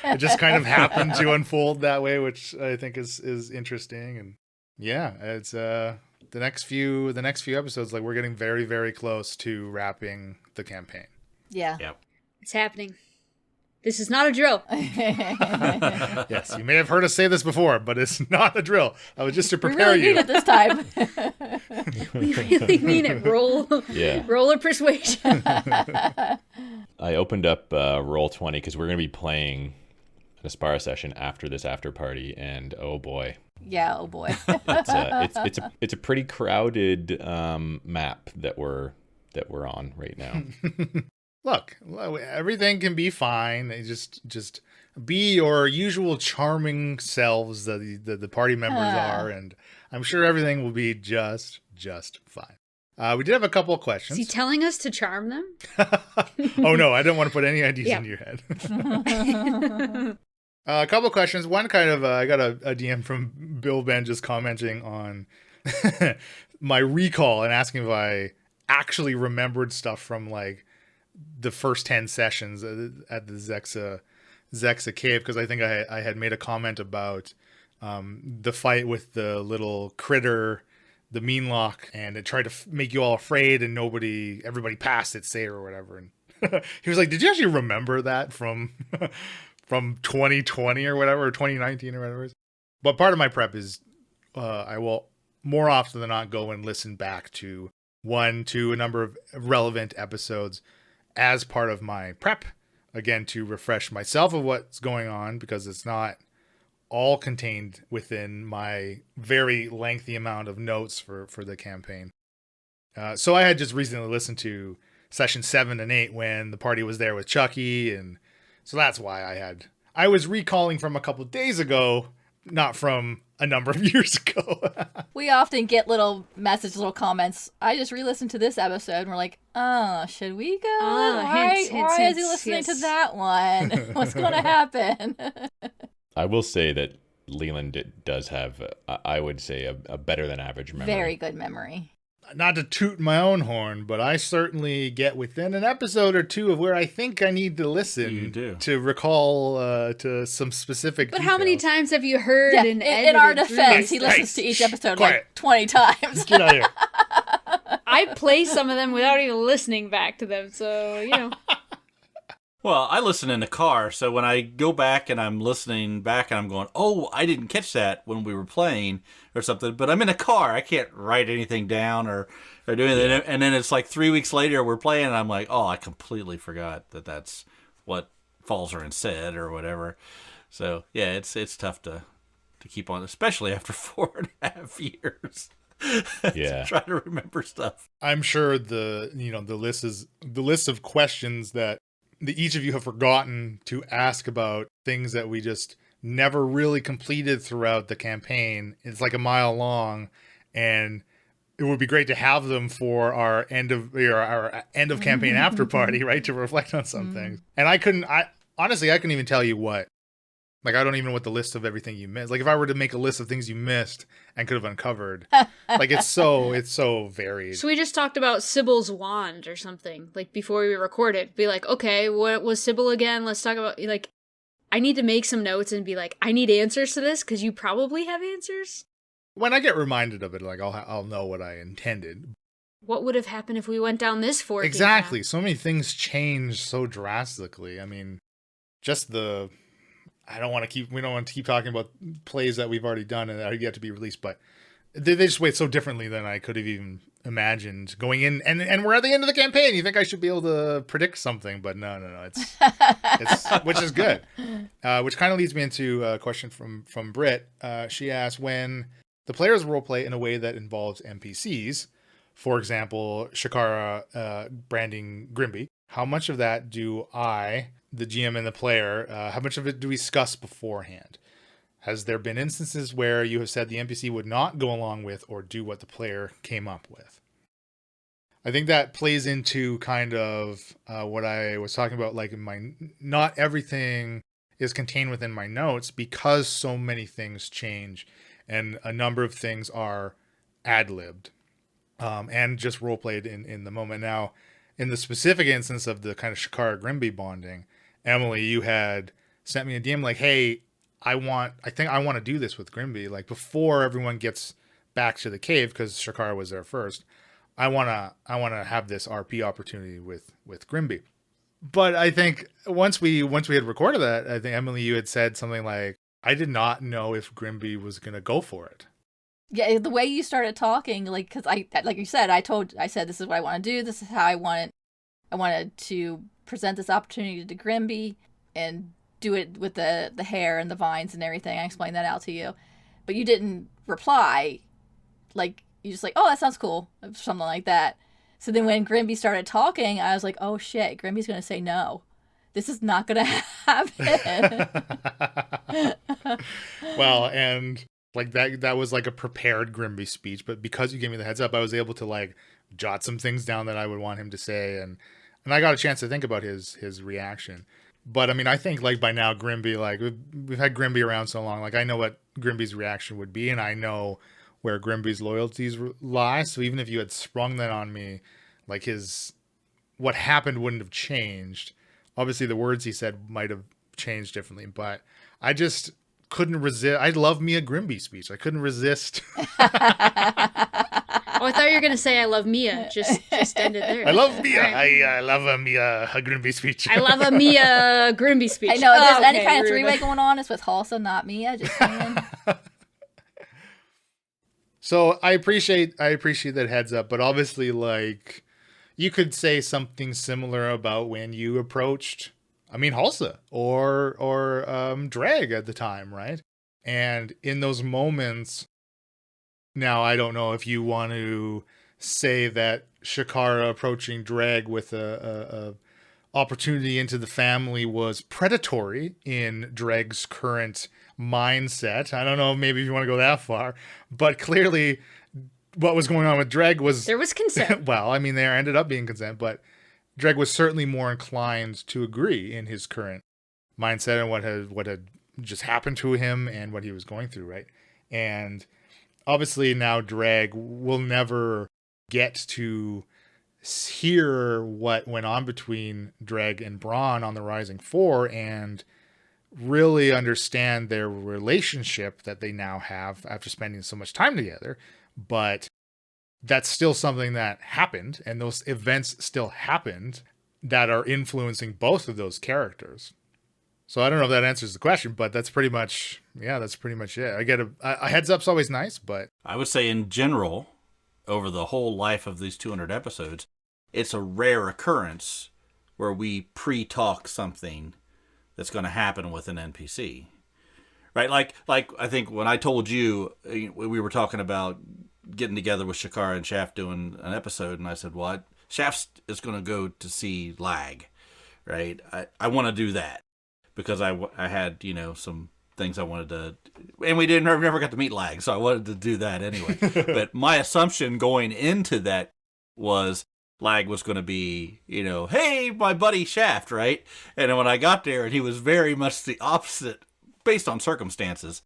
it just kind of happened to unfold that way, which I think is interesting. And yeah, it's the next few episodes, we're getting very, very close to wrapping the campaign. Yeah. Yep. It's happening. This is not a drill. Yes, you may have heard us say this before, but it's not a drill. I was just to We prepare really you. need it this time. We really mean it. Roll of persuasion. I opened up Roll20 because we're going to be playing an Aspara session after this after party, and oh boy. Yeah, oh boy. It's a pretty crowded map that we're on right now. Look, everything can be fine. Just be your usual charming selves that the party members are, and I'm sure everything will be just fine. We did have a couple of questions. Is he telling us to charm them? Oh no, I don't want to put any ideas in your head. A couple of questions. One kind of, I got a DM from Bill Ben just commenting on my recall and asking if I actually remembered stuff from the first 10 sessions at the Zexa cave, because I think I had made a comment about the fight with the little critter, the mean lock, and it tried to make you all afraid, and everybody passed its say or whatever. And he was like, "Did you actually remember that from 2020 or whatever, or 2019 or whatever it is?" But part of my prep is I will more often than not go and listen back to to a number of relevant episodes as part of my prep. Again, to refresh myself of what's going on, because it's not all contained within my very lengthy amount of notes for the campaign. So I had just recently listened to session 7 and 8 when the party was there with Chucky, and so that's why I was recalling from a couple of days ago, not from a number of years ago. We often get little comments. I just re-listened to this episode, and we're like, "Oh, should we go? Why is he listening to that one? What's going to happen?" I will say that Leland does have, I would say, a better than average memory. Very good memory. Not to toot my own horn, but I certainly get within an episode or two of where I think I need to listen to recall to some specific But details. how many times have you heard and edited in our through? defense, he listens to each episode like 20 times. Get out of here. I play some of them without even listening back to them, so, you know. Well, I listen in the car, so when I go back and I'm listening back and I'm going, oh, I didn't catch that when we were playing or something, but I'm in a car. I can't write anything down or do anything. And then it's like 3 weeks later we're playing and I'm like, oh, I completely forgot that's what Falzarin said or whatever. So, yeah, it's tough to keep on, especially after 4.5 years. Yeah. To try to remember stuff. I'm sure the list of questions that each of you have forgotten to ask about things that we just never really completed throughout the campaign. It's like a mile long, and it would be great to have them for our end of campaign after party, right? To reflect on some things. And I honestly couldn't even tell you what. Like, I don't even know what the list of everything you missed. Like, if I were to make a list of things you missed and could have uncovered, like, it's so varied. So we just talked about Sybil's wand or something, like, before we recorded. Be like, okay, what was Sybil again? Let's talk about, like, I need to make some notes and be like, I need answers to this, because you probably have answers. When I get reminded of it, like, I'll know what I intended. What would have happened if we went down this fork? Exactly. So many things change so drastically. I mean, just we don't want to keep talking about plays that we've already done and that are yet to be released, but they just wait so differently than I could have even imagined going in. And we're at the end of the campaign. You think I should be able to predict something, but no. It's which is good. Which kind of leads me into a question from Britt. She asked, when the players roleplay in a way that involves NPCs, for example, Shakara branding Grimby, how much of that do I, the GM and the player, how much of it do we discuss beforehand? Has there been instances where you have said the NPC would not go along with or do what the player came up with? I think that plays into kind of what I was talking about, like not everything is contained within my notes because so many things change and a number of things are ad-libbed and just role-played in the moment. Now, in the specific instance of the kind of Shakara Grimby bonding, Emily, you had sent me a DM like, hey, I think I want to do this with Grimby. Like, before everyone gets back to the cave, because Shakara was there first, I want to have this RP opportunity with Grimby. But I think once we had recorded that, I think, Emily, you had said something like, I did not know if Grimby was going to go for it. Yeah, the way you started talking, like, because like you said, I said, this is what I want to do. This is how I wanted to present this opportunity to Grimby and do it with the hair and the vines and everything. I explained that out to you, but you didn't reply. Like, you just like, oh, that sounds cool, something like that. So then when Grimby started talking, I was like, oh shit, Grimby's gonna say no. This is not gonna happen. Well, and like that was like a prepared Grimby speech, but because you gave me the heads up, I was able to like jot some things down that I would want him to say, and I got a chance to think about his reaction. But I mean, I think like by now Grimby, like we've had Grimby around so long, like I know what Grimby's reaction would be, and I know where Grimby's loyalties lie. So even if you had sprung that on me, like what happened wouldn't have changed. Obviously the words he said might have changed differently, but I just couldn't resist. I love me a Grimby speech. I couldn't resist. Oh, I thought you were going to say I love Mia. Just end it there. I love Mia. I love a Mia a Grimby speech. I love a Mia Grimby speech. I know, if there's any kind of three-way going on, it's with Halsa, not Mia. Just saying. So I appreciate that heads up, but obviously, like, you could say something similar about when you approached, I mean, Halsa or Drag at the time, right? And in those moments, now I don't know if you want to say that Shakara approaching Drag with a opportunity into the family was predatory in Dreg's current mindset. I don't know, maybe if you want to go that far, but clearly what was going on with Dreg was There was consent. well, I mean, there ended up being consent, but Dreg was certainly more inclined to agree in his current mindset and what had just happened to him and what he was going through, right? And obviously now Dreg will never get to hear what went on between Dreg and Braun on the Rising Four and really understand their relationship that they now have after spending so much time together. But that's still something that happened, and those events still happened that are influencing both of those characters. So I don't know if that answers the question, but that's pretty much it. I get a heads up's always nice, but I would say in general, over the whole life of these 200 episodes, it's a rare occurrence where we pre-talk something that's going to happen with an NPC, right? Like I think when I told you, we were talking about getting together with Shakara and Shaft doing an episode, and I said, well, Shaft is going to go to see Lag, right? I want to do that because I had, some things I wanted to, and we never got to meet Lag, so I wanted to do that anyway. But my assumption going into that was Lag was going to be, hey, my buddy Shaft, right? And then when I got there, and he was very much the opposite based on circumstances,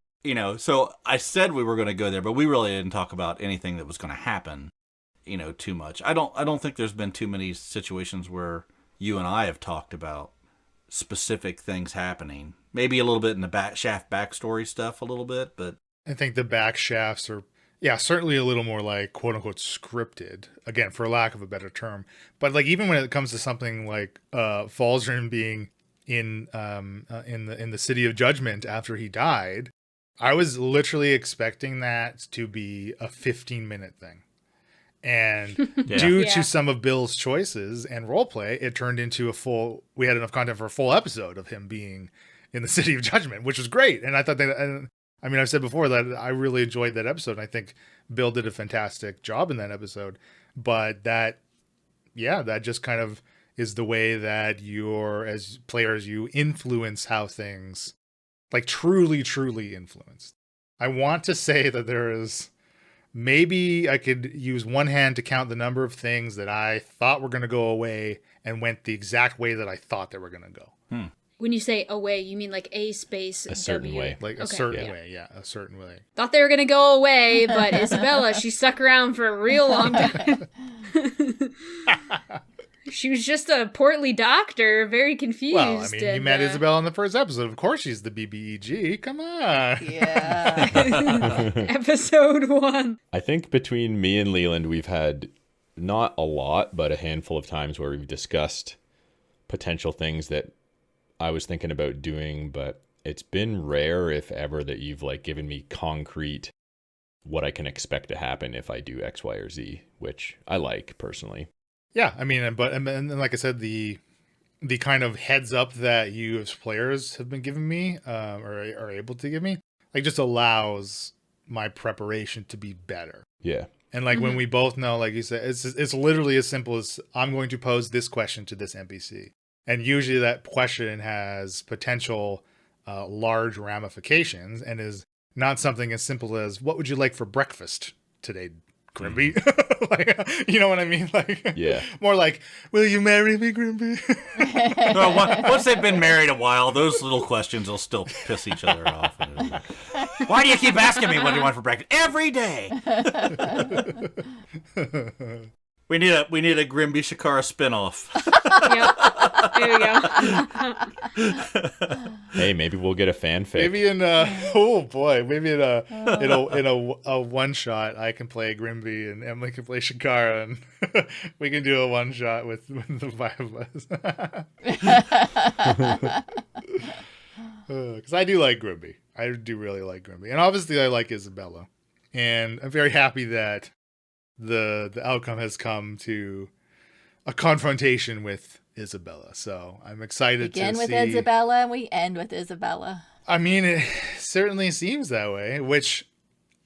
so I said we were going to go there, but we really didn't talk about anything that was going to happen, too much. I don't think there's been too many situations where you and I have talked about specific things happening. Maybe a little bit in the Shaft backstory stuff a little bit, but I think the back shafts are, certainly a little more like quote unquote scripted, again, for lack of a better term. But like, even when it comes to something like Falzarin being in the City of Judgment after he died, I was literally expecting that to be a 15-minute thing. And due to some of Bill's choices and roleplay, it turned into we had enough content for a full episode of him being in the City of Judgment, which was great. And I thought I've said before that I really enjoyed that episode. And I think Bill did a fantastic job in that episode. But that just kind of is the way that as players, you influence how things, like, truly, truly influence. I want to say that there is, maybe I could use one hand to count the number of things that I thought were going to go away and went the exact way that I thought they were going to go. When you say away, you mean like a space A certain W. way. Like a certain way, a certain way. Thought they were gonna go away, but Isabella, she stuck around for a real long time. She was just a portly doctor, very confused. Well, I mean, you met Isabella in the first episode. Of course she's the BBEG. Come on. Yeah. Episode 1. I think between me and Leland, we've had not a lot, but a handful of times where we've discussed potential things that I was thinking about doing, but it's been rare, if ever, that you've like given me concrete what I can expect to happen if I do X, Y, or Z, which I like personally. Yeah, I mean, and like I said, the kind of heads up that you as players have been giving me, or are able to give me, like, just allows my preparation to be better. Yeah. And like when we both know, like you said, it's literally as simple as I'm going to pose this question to this NPC. And usually that question has potential large ramifications and is not something as simple as, what would you like for breakfast today, Grimby? Like, you know what I mean? Like, yeah. More like, will you marry me, Grimby? No, once they've been married a while, those little questions will still piss each other off. Why do you keep asking me what do you want for breakfast? Every day. We need a Grimby Shakara spinoff. Yep. There we go. Hey, maybe we'll get a fanfic. Maybe in a one shot, I can play Grimby and Emily can play Shakara, and we can do a one shot with the five of us. Because I do like Grimby. I do really like Grimby, and obviously I like Isabella. And I'm very happy that the outcome has come to a confrontation with Isabella. So I'm excited Begin to with see. Isabella and we end with Isabella. I mean, it certainly seems that way, which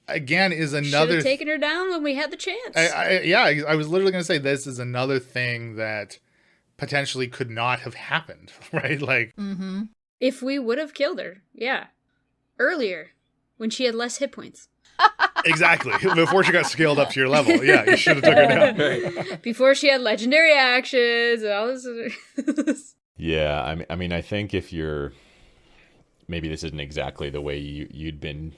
again is Should another. have taken her down when we had the chance. I was literally going to say this is another thing that potentially could not have happened, right? Like, If we would have killed her, yeah. Earlier, when she had less hit points. exactly. Before she got scaled up to your level. Yeah, you should have took her down. Right. Before she had legendary actions and all this. Yeah, I mean, I think if you're, maybe this isn't exactly the way you'd been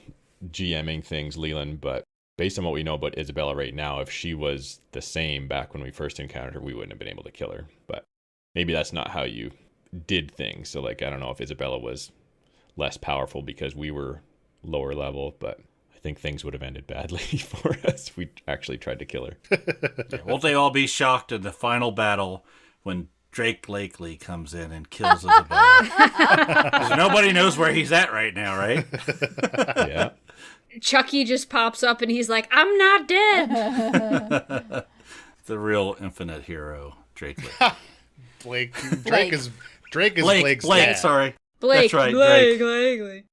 GMing things, Leland, but based on what we know about Isabella right now, if she was the same back when we first encountered her, we wouldn't have been able to kill her. But maybe that's not how you did things. So, like, I don't know if Isabella was less powerful because we were lower level, but I think things would have ended badly for us if we actually tried to kill her. Won't they all be shocked in the final battle when Drake Blakely comes in and kills Isabella? 'Cause nobody knows where he's at right now, right? Yeah. Chucky just pops up and he's like, I'm not dead. The real infinite hero, Drake Blakely. Drake is Blake's Blake, dad. sorry. Blake, That's right, Blake.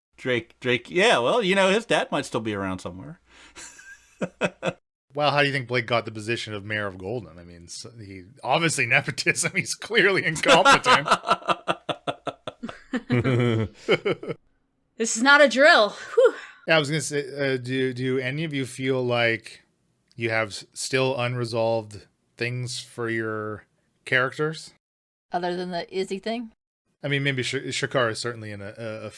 Drake. Yeah, well, his dad might still be around somewhere. Well, how do you think Blake got the position of mayor of Golden? I mean, he obviously nepotism. He's clearly incompetent. This is not a drill. Whew. Yeah, I was gonna say, do any of you feel like you have still unresolved things for your characters? Other than the Izzy thing? I mean, maybe Shakar is certainly in a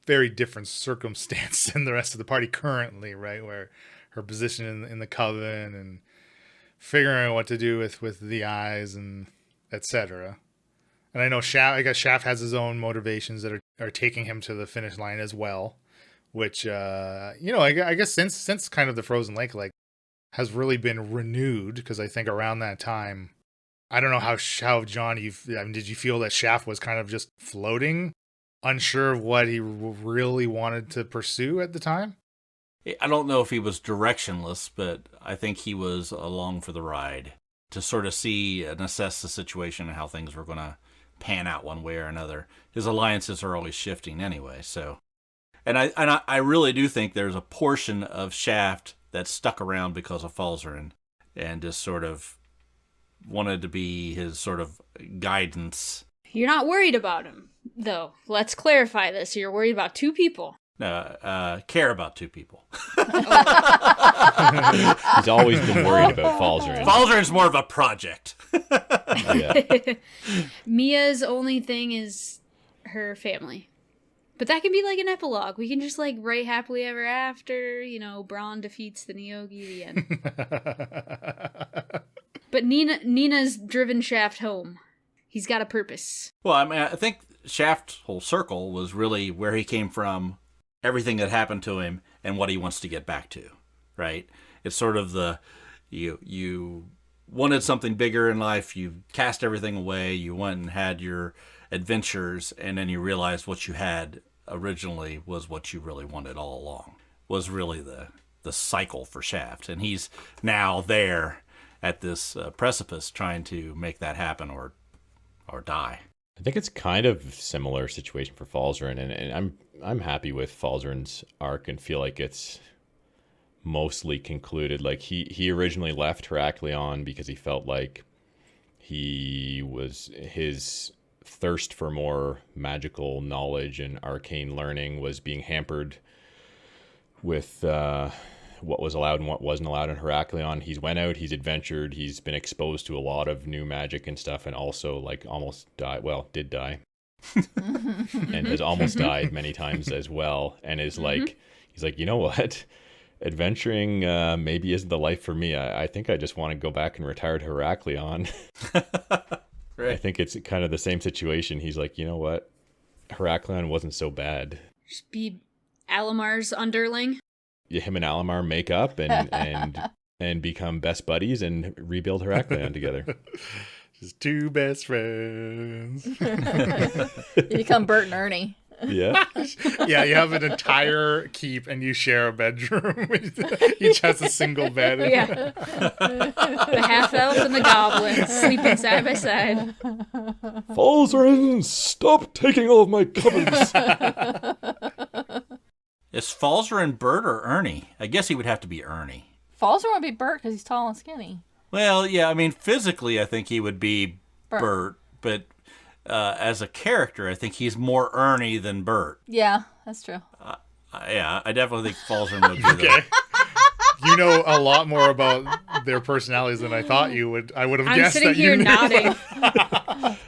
very different circumstance than the rest of the party currently, right? Where her position in the coven and figuring out what to do with the eyes and etc. And I know Shaft has his own motivations that are taking him to the finish line as well, which I guess since kind of the Frozen Lake like has really been renewed, because I think around that time, I don't know how John, did you feel that Shaft was kind of just floating, unsure of what he really wanted to pursue at the time? I don't know if he was directionless, but I think he was along for the ride to sort of see and assess the situation and how things were going to pan out one way or another. His alliances are always shifting anyway, so. And I really do think there's a portion of Shaft that stuck around because of Falzarin and just sort of wanted to be his sort of guidance. You're not worried about him, though. Let's clarify this. You're worried about two people. Care about two people. He's always been worried about Falzarin. Falzarin's more of a project. Yeah. Mia's only thing is her family. But that can be like an epilogue. We can just like write happily ever after, Braun defeats the Neogi, the end. But Nina's driven Shaft home. He's got a purpose. Well, I mean, I think Shaft's whole circle was really where he came from, everything that happened to him, and what he wants to get back to, right? It's sort of you wanted something bigger in life, you cast everything away, you went and had your adventures, and then you realized what you had originally was what you really wanted all along, was really the cycle for Shaft. And he's now there at this precipice trying to make that happen or die. I think it's kind of a similar situation for Falzarin, and I'm happy with Falzarin's arc and feel like it's mostly concluded. Like he originally left Heraklion because he felt like his thirst for more magical knowledge and arcane learning was being hampered with what was allowed and what wasn't allowed in Heraklion. He's went out, he's adventured, he's been exposed to a lot of new magic and stuff, and also like almost did die and has almost died many times as well, and is like, he's like, you know what, adventuring maybe isn't the life for me. I think I just want to go back and retire to Heraklion. Right. I think it's kind of the same situation. He's like, you know what, Heraklion wasn't so bad. Just be Alamar's underling. Him and Alamar make up and become best buddies and rebuild Heraklion together. Just two best friends. You become Bert and Ernie. Yeah. Yeah, you have an entire keep and you share a bedroom. Each has a single bed. Yeah. The half elf and the goblin sleeping side by side. Falzarin, stop taking all of my covers. Is Falzarin Bert or Ernie? I guess he would have to be Ernie. Falzer would be Bert because he's tall and skinny. Well, yeah, I mean, physically, I think he would be Bert, but as a character, I think he's more Ernie than Bert. Yeah, that's true. Yeah, I definitely think Falzarin would be Okay. You know a lot more about their personalities than I thought you would. I would have I'm guessed sitting that here you knew. nodding.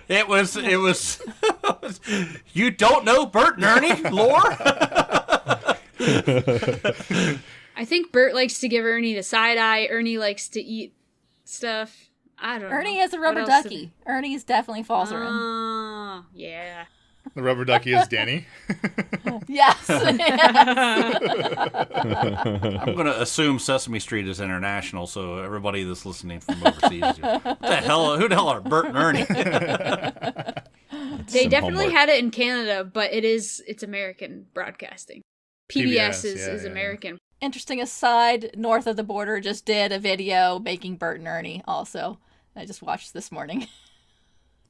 It was. You don't know Bert and Ernie lore? I think Bert likes to give Ernie the side eye. Ernie likes to eat stuff. I don't know. Ernie has a rubber What else ducky. Ernie's definitely Falzarin. Oh, yeah. The rubber ducky is Danny. Yes. I'm going to assume Sesame Street is international, so everybody that's listening from overseas, what the hell? Who the hell are Bert and Ernie? They Some definitely homework. had it in Canada, but it's American broadcasting. PBS is yeah. American. Interesting aside, north of the border just did a video making Bert and Ernie also. I just watched this morning.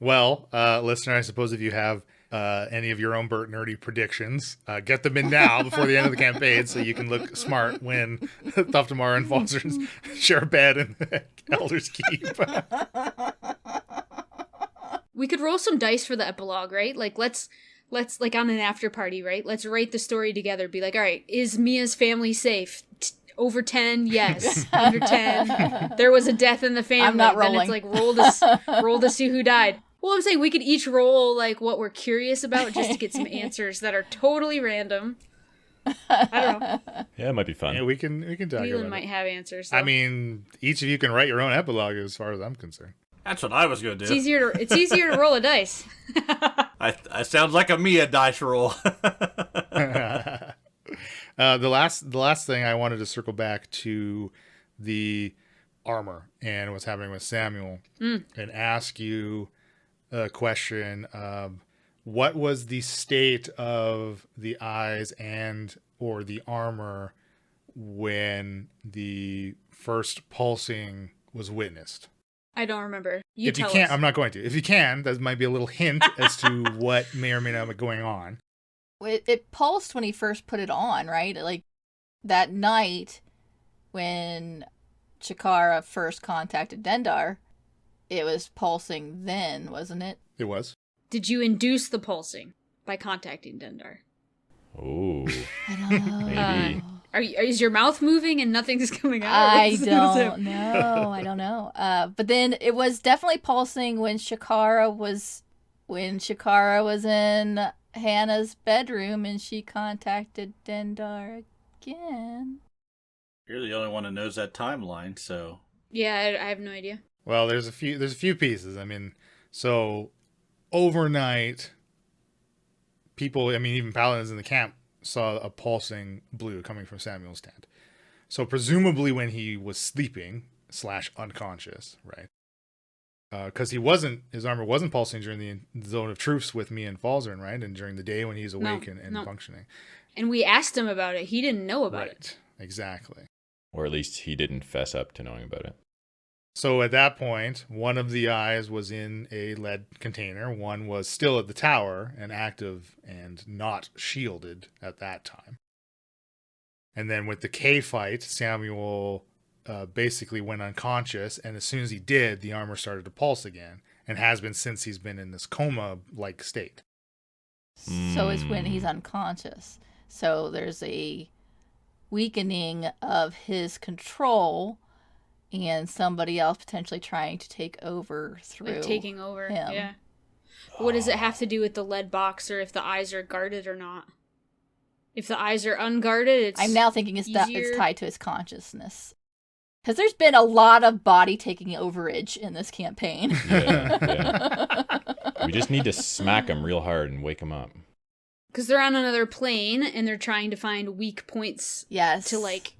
Well, listener, I suppose if you have any of your own Bert and Ernie predictions, get them in now before the end of the campaign so you can look smart when Thuftamar and Falzarin share a bed in the Elder's Keep. We could roll some dice for the epilogue, right? Like let's like on an after party, right? Let's write the story together. Be like, all right, is Mia's family safe? Over 10, yes. Under 10, there was a death in the family. I'm not Then rolling. it's like roll to see who died. Well, I'm saying we could each roll like what we're curious about just to get some answers that are totally random. I don't know. Yeah, it might be fun. Yeah, we can talk Leland about might it. have answers. Though. I mean, each of you can write your own epilogue as far as I'm concerned. That's what I was going to it's do. easier to roll a dice. I sounds like a Mia dice roll. The last thing I wanted to circle back to the armor and what's happening with Samuel and ask you a question of what was the state of the eyes and or the armor when the first pulsing was witnessed? I don't remember. If you tell can't, us. I'm not going to. If you can, that might be a little hint as to what may or may not be going on. It pulsed when he first put it on, right? Like that night when Chikara first contacted Dendar, it was pulsing then, wasn't it? It was. Did you induce the pulsing by contacting Dendar? Ooh. I don't know. Maybe. Is your mouth moving and nothing's coming out? I What's- don't know. I don't know. But then it was definitely pulsing when Chikara was in Hannah's bedroom and she contacted Dendar again. You're the only one who knows that timeline, so Yeah, I have no idea. Well, there's a few pieces. I mean, so overnight, people, I mean, even paladins in the camp saw a pulsing blue coming from Samuel's tent. So presumably when he was sleeping / unconscious, right? Because his armor wasn't pulsing during the zone of truce with me and Falzarin, right? And during the day when he's awake and no. functioning. And we asked him about it. He didn't know about it. Right, exactly. Or at least he didn't fess up to knowing about it. So at that point, one of the eyes was in a lead container. One was still at the tower and active and not shielded at that time. And then with the K fight, Samuel basically went unconscious. And as soon as he did, the armor started to pulse again and has been since he's been in this coma-like state. So it's when he's unconscious. So there's a weakening of his control and somebody else potentially trying to take over through Like taking over. him. Yeah. What does it have to do with the lead box or if the eyes are guarded or not? If the eyes are unguarded, it's I'm now thinking it's easier. tied to his consciousness. Because there's been a lot of body taking overage in this campaign. Yeah. We just need to smack him real hard and wake him up. Because they're on another plane and they're trying to find weak points Yes. to like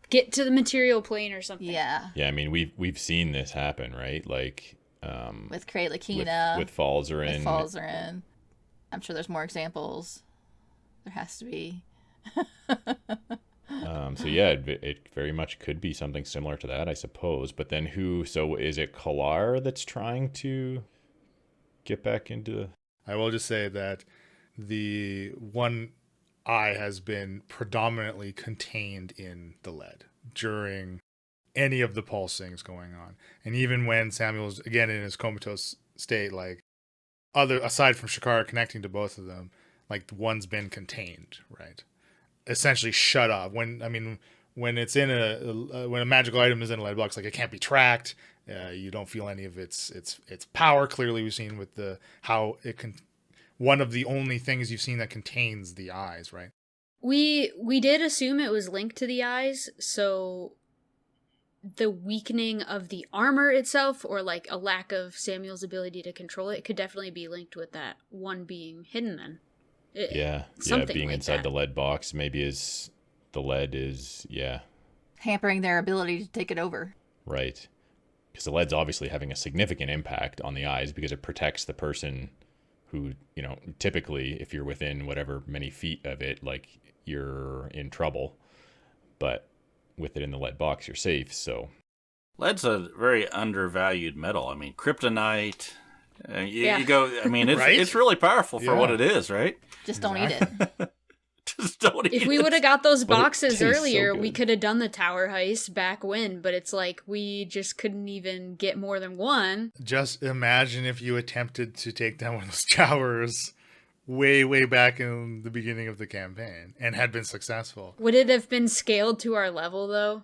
get to the material plane or something. Yeah. Yeah, I mean we've seen this happen, right? Like With Kralakina. with Falzarin. Falzarin. I'm sure there's more examples. There has to be. So yeah, it very much could be something similar to that, I suppose. But then so is it Kalar that's trying to get back into... I will just say that the one eye has been predominantly contained in the lead during any of the pulsings going on. And even when Samuel's, again, in his comatose state, like, aside from Shakara connecting to both of them, like, one's been contained, right? Essentially shut off. When it's in when a magical item is in a lead box, like, it can't be tracked. You don't feel any of its power. Clearly, we've seen with how it can. One of the only things you've seen that contains the eyes, right? We did assume it was linked to the eyes, so the weakening of the armor itself, or like a lack of Samuel's ability to control it, could definitely be linked with that one being hidden then. Being like inside that. the lead box, maybe the lead is Hampering their ability to take it over. right, because the lead's obviously having a significant impact on the eyes because it protects the person who, typically if you're within whatever many feet of it, like, you're in trouble, but with it in the lead box, you're safe. So Lead's a very undervalued metal. I mean, kryptonite. You go. I mean, it's Right? it's really powerful for what Yeah. it is, right? Just don't eat it. Just don't eat If we it. would have got those But it boxes tastes so earlier, we good. could have done the tower heist back when, but it's like we just couldn't even get more than one. Just imagine if you attempted to take down one of those towers way, way back in the beginning of the campaign and had been successful. Would it have been scaled to our level, though?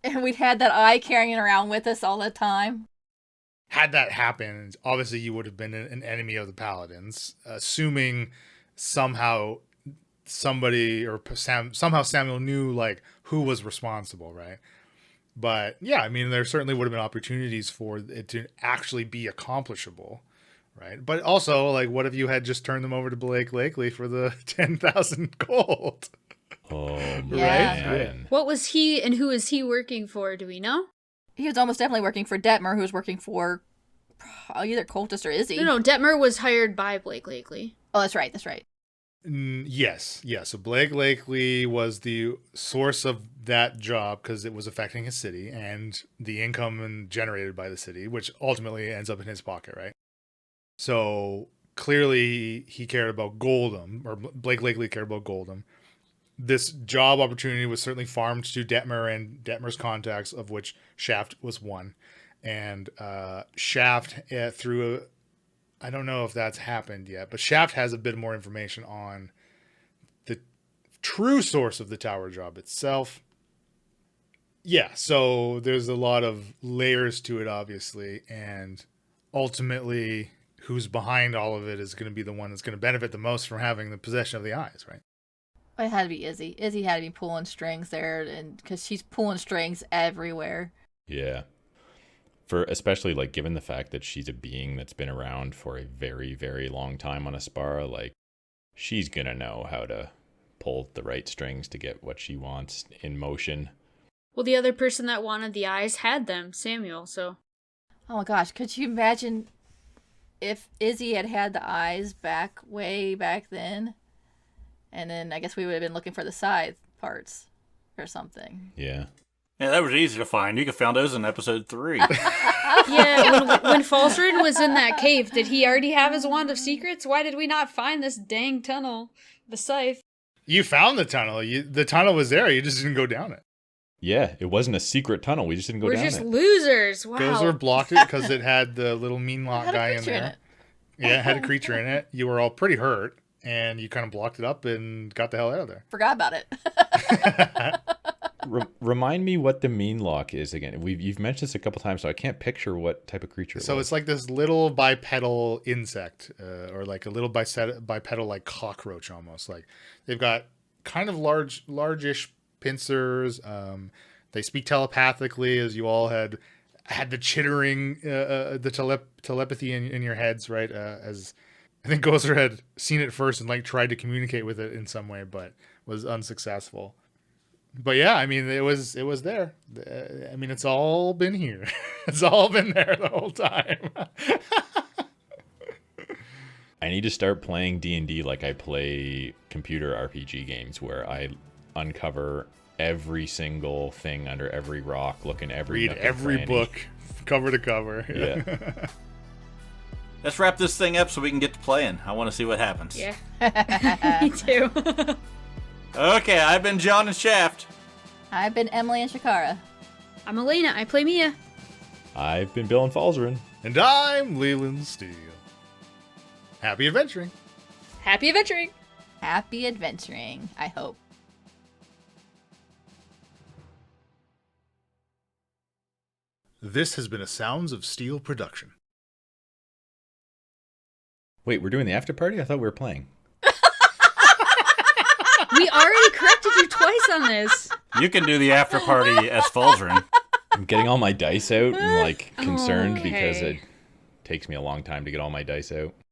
And we'd had that eye carrying it around with us all the time. Had that happened, obviously you would have been an enemy of the Paladins, assuming somehow somehow Samuel knew, like, who was responsible, right? But yeah, I mean, there certainly would have been opportunities for it to actually be accomplishable, right? But also, like, what if you had just turned them over to Blake Lakely for the 10,000 gold? oh Yeah. man. What was he and who is he working for? Do we know? He was almost definitely working for Detmer, who was working for either Cultist or Izzy. No, Detmer was hired by Blake Lakely. Oh, that's right. That's right. Yes. So Blake Lakely was the source of that job because it was affecting his city and the income generated by the city, which ultimately ends up in his pocket, right? So clearly he cared about Goldham, or Blake Lakely cared about Goldham. This job opportunity was certainly farmed to Detmer and Detmer's contacts, of which Shaft was one. And Shaft, I don't know if that's happened yet, but Shaft has a bit more information on the true source of the tower job itself. Yeah, so there's a lot of layers to it, obviously, and ultimately who's behind all of it is going to be the one that's going to benefit the most from having the possession of the eyes, right? It had to be Izzy. Izzy had to be pulling strings there, and because she's pulling strings everywhere. Yeah. For especially, like, given the fact that she's a being that's been around for a very, very long time on Aspara, like, she's gonna know how to pull the right strings to get what she wants in motion. Well, the other person that wanted the eyes had them, Samuel, so... Oh my gosh, could you imagine if Izzy had had the eyes way back then? And then I guess we would have been looking for the scythe parts or something. Yeah. Yeah, that was easy to find. You could found those in episode 3. Yeah, when Falsrid was in that cave, did he already have his Wand of Secrets? Why did we not find this dang tunnel, the scythe? You found the tunnel. The tunnel was there. You just didn't go down it. Yeah, it wasn't a secret tunnel. We just didn't go We're down just it. losers. Wow. Gozer blocked it because it had the little mean lock Had a guy in creature there. in it. Yeah, it had a creature in it. You were all pretty hurt, and you kind of blocked it up and got the hell out of there. Forgot about it. Remind me what the mean lock is again. You've mentioned this a couple times, so I can't picture what type of creature it So was. it's like this little bipedal insect, or like a little bipedal like cockroach almost. Like they've got kind of largish pincers. They speak telepathically, as you all had the chittering, the telepathy in your heads, right? As I think Gozer had seen it first and like tried to communicate with it in some way, but was unsuccessful. But yeah, I mean, it was there. I mean, it's all been here. It's all been there the whole time. I need to start playing D&D like I play computer RPG games, where I uncover every single thing under every rock, look in every Read every book, cover to cover. Yeah. Let's wrap this thing up so we can get to playing. I want to see what happens. Yeah. Me too. Okay, I've been John and Shaft. I've been Emily and Shakara. I'm Elena. I play Mia. I've been Bill and Falzarin. And I'm Leland Steele. Happy adventuring. Happy adventuring. Happy adventuring, I hope. This has been a Sounds of Steel production. Wait, we're doing the after party? I thought we were playing. We already corrected you twice on this. You can do the after party as Falzarin. I'm getting all my dice out and, like, concerned because Okay. it takes me a long time to get all my dice out.